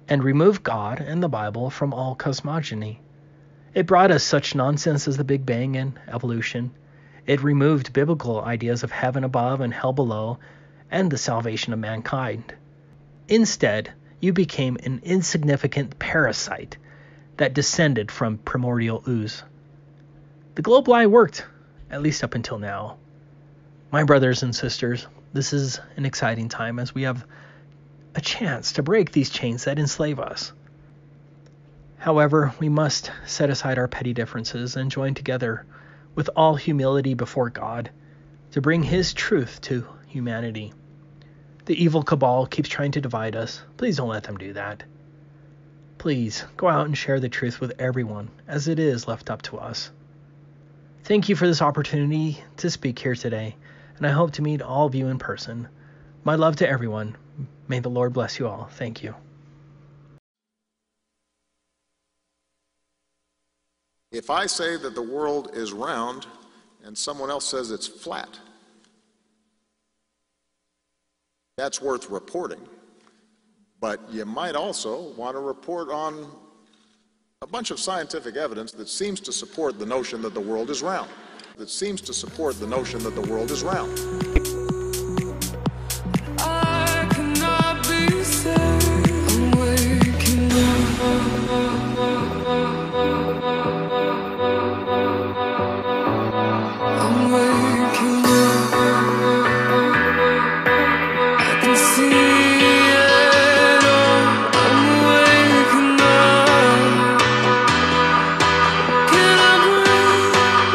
and remove God and the Bible from all cosmogony. It brought us such nonsense as the Big Bang and evolution. It removed biblical ideas of heaven above and hell below, and the salvation of mankind. Instead, you became an insignificant parasite that descended from primordial ooze. The globe lie worked, at least up until now. My brothers and sisters, this is an exciting time as we have a chance to break these chains that enslave us. However, we must set aside our petty differences and join together with all humility before God to bring His truth to humanity. The evil cabal keeps trying to divide us. Please don't let them do that. Please go out and share the truth with everyone, as it is left up to us. Thank you for this opportunity to speak here today, and I hope to meet all of you in person. My love to everyone. May the Lord bless you all. Thank you. If I say that the world is round and someone else says it's flat, that's worth reporting. But you might also want to report on a bunch of scientific evidence that seems to support the notion that the world is round. I cannot be saved. I'm waking I'm waking I can see it all. I'm waking up. Can I breathe?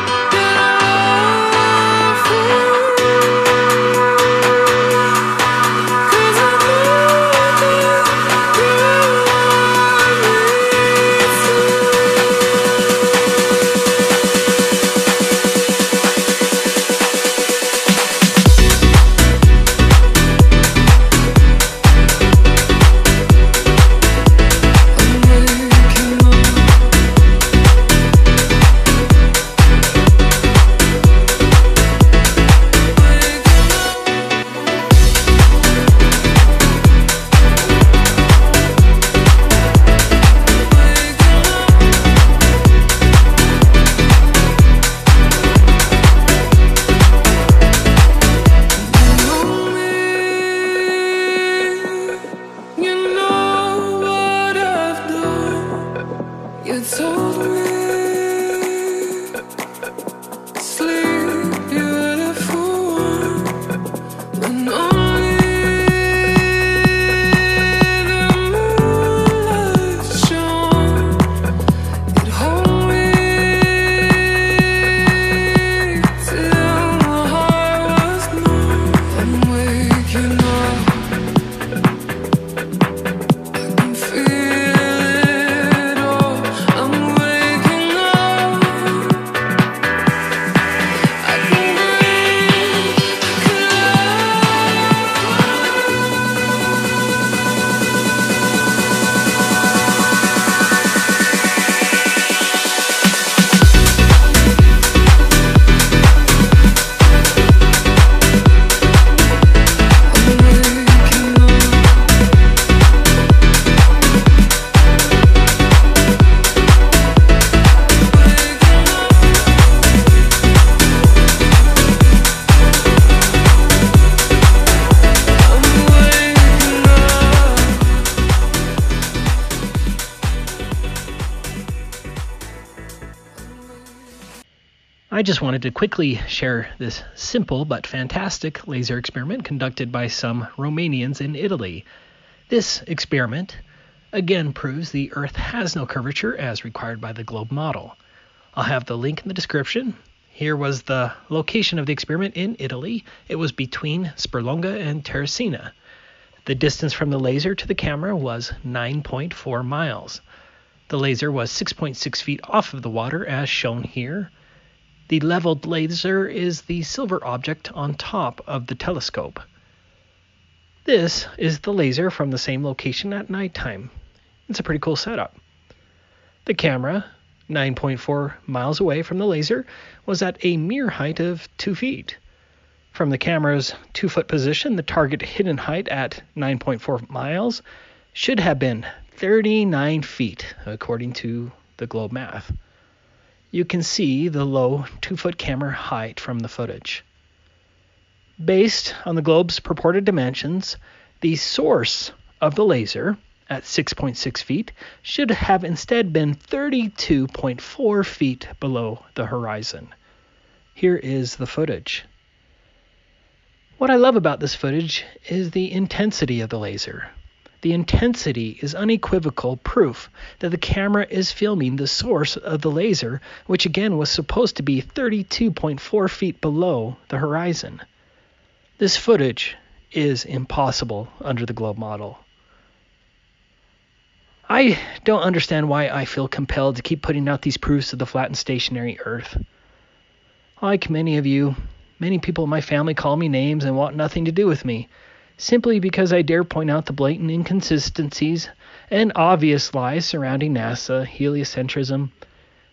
I just wanted to quickly share this simple but fantastic laser experiment conducted by some Romanians in Italy. This experiment again proves the Earth has no curvature as required by the globe model. I'll have the link in the description. Here was the location of the experiment in Italy. It was between Sperlonga and Terracina. The distance from the laser to the camera was 9.4 miles. The laser was 6.6 feet off of the water as shown here. The leveled laser is the silver object on top of the telescope. This is the laser from the same location at nighttime. It's a pretty cool setup. The camera, 9.4 miles away from the laser, was at a mere height of 2 feet. From the camera's 2-foot position, the target hidden height at 9.4 miles should have been 39 feet, according to the globe math. You can see the low 2-foot camera height from the footage. Based on the globe's purported dimensions, the source of the laser at 6.6 feet should have instead been 32.4 feet below the horizon. Here is the footage. What I love about this footage is the intensity of the laser. The intensity is unequivocal proof that the camera is filming the source of the laser, which again was supposed to be 32.4 feet below the horizon. This footage is impossible under the globe model. I don't understand why I feel compelled to keep putting out these proofs of the flat and stationary Earth. Like many of you, many people in my family call me names and want nothing to do with me, simply because I dare point out the blatant inconsistencies and obvious lies surrounding NASA, heliocentrism,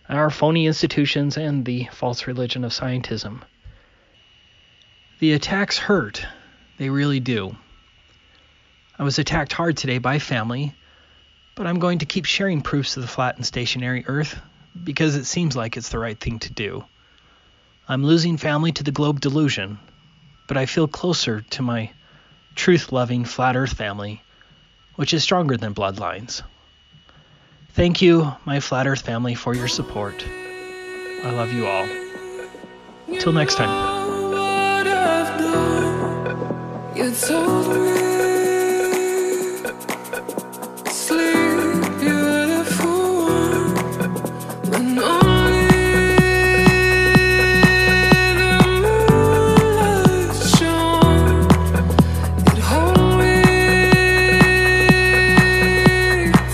our phony institutions, and the false religion of scientism. The attacks hurt. They really do. I was attacked hard today by family, but I'm going to keep sharing proofs of the flat and stationary Earth because it seems like it's the right thing to do. I'm losing family to the globe delusion, but I feel closer to my truth-loving flat Earth family, which is stronger than bloodlines. Thank you, my flat Earth family, for your support. I love you all. Till next time. You told me, sleep beautiful when only the moonlight shone. You'd hold me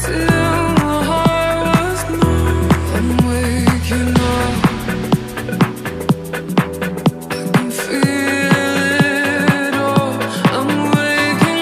till my heart was numb. I'm waking up, I can feel it all. I'm waking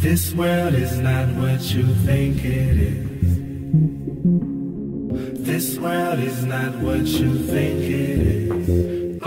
This world is not what you think it is. This world is not what you think it is.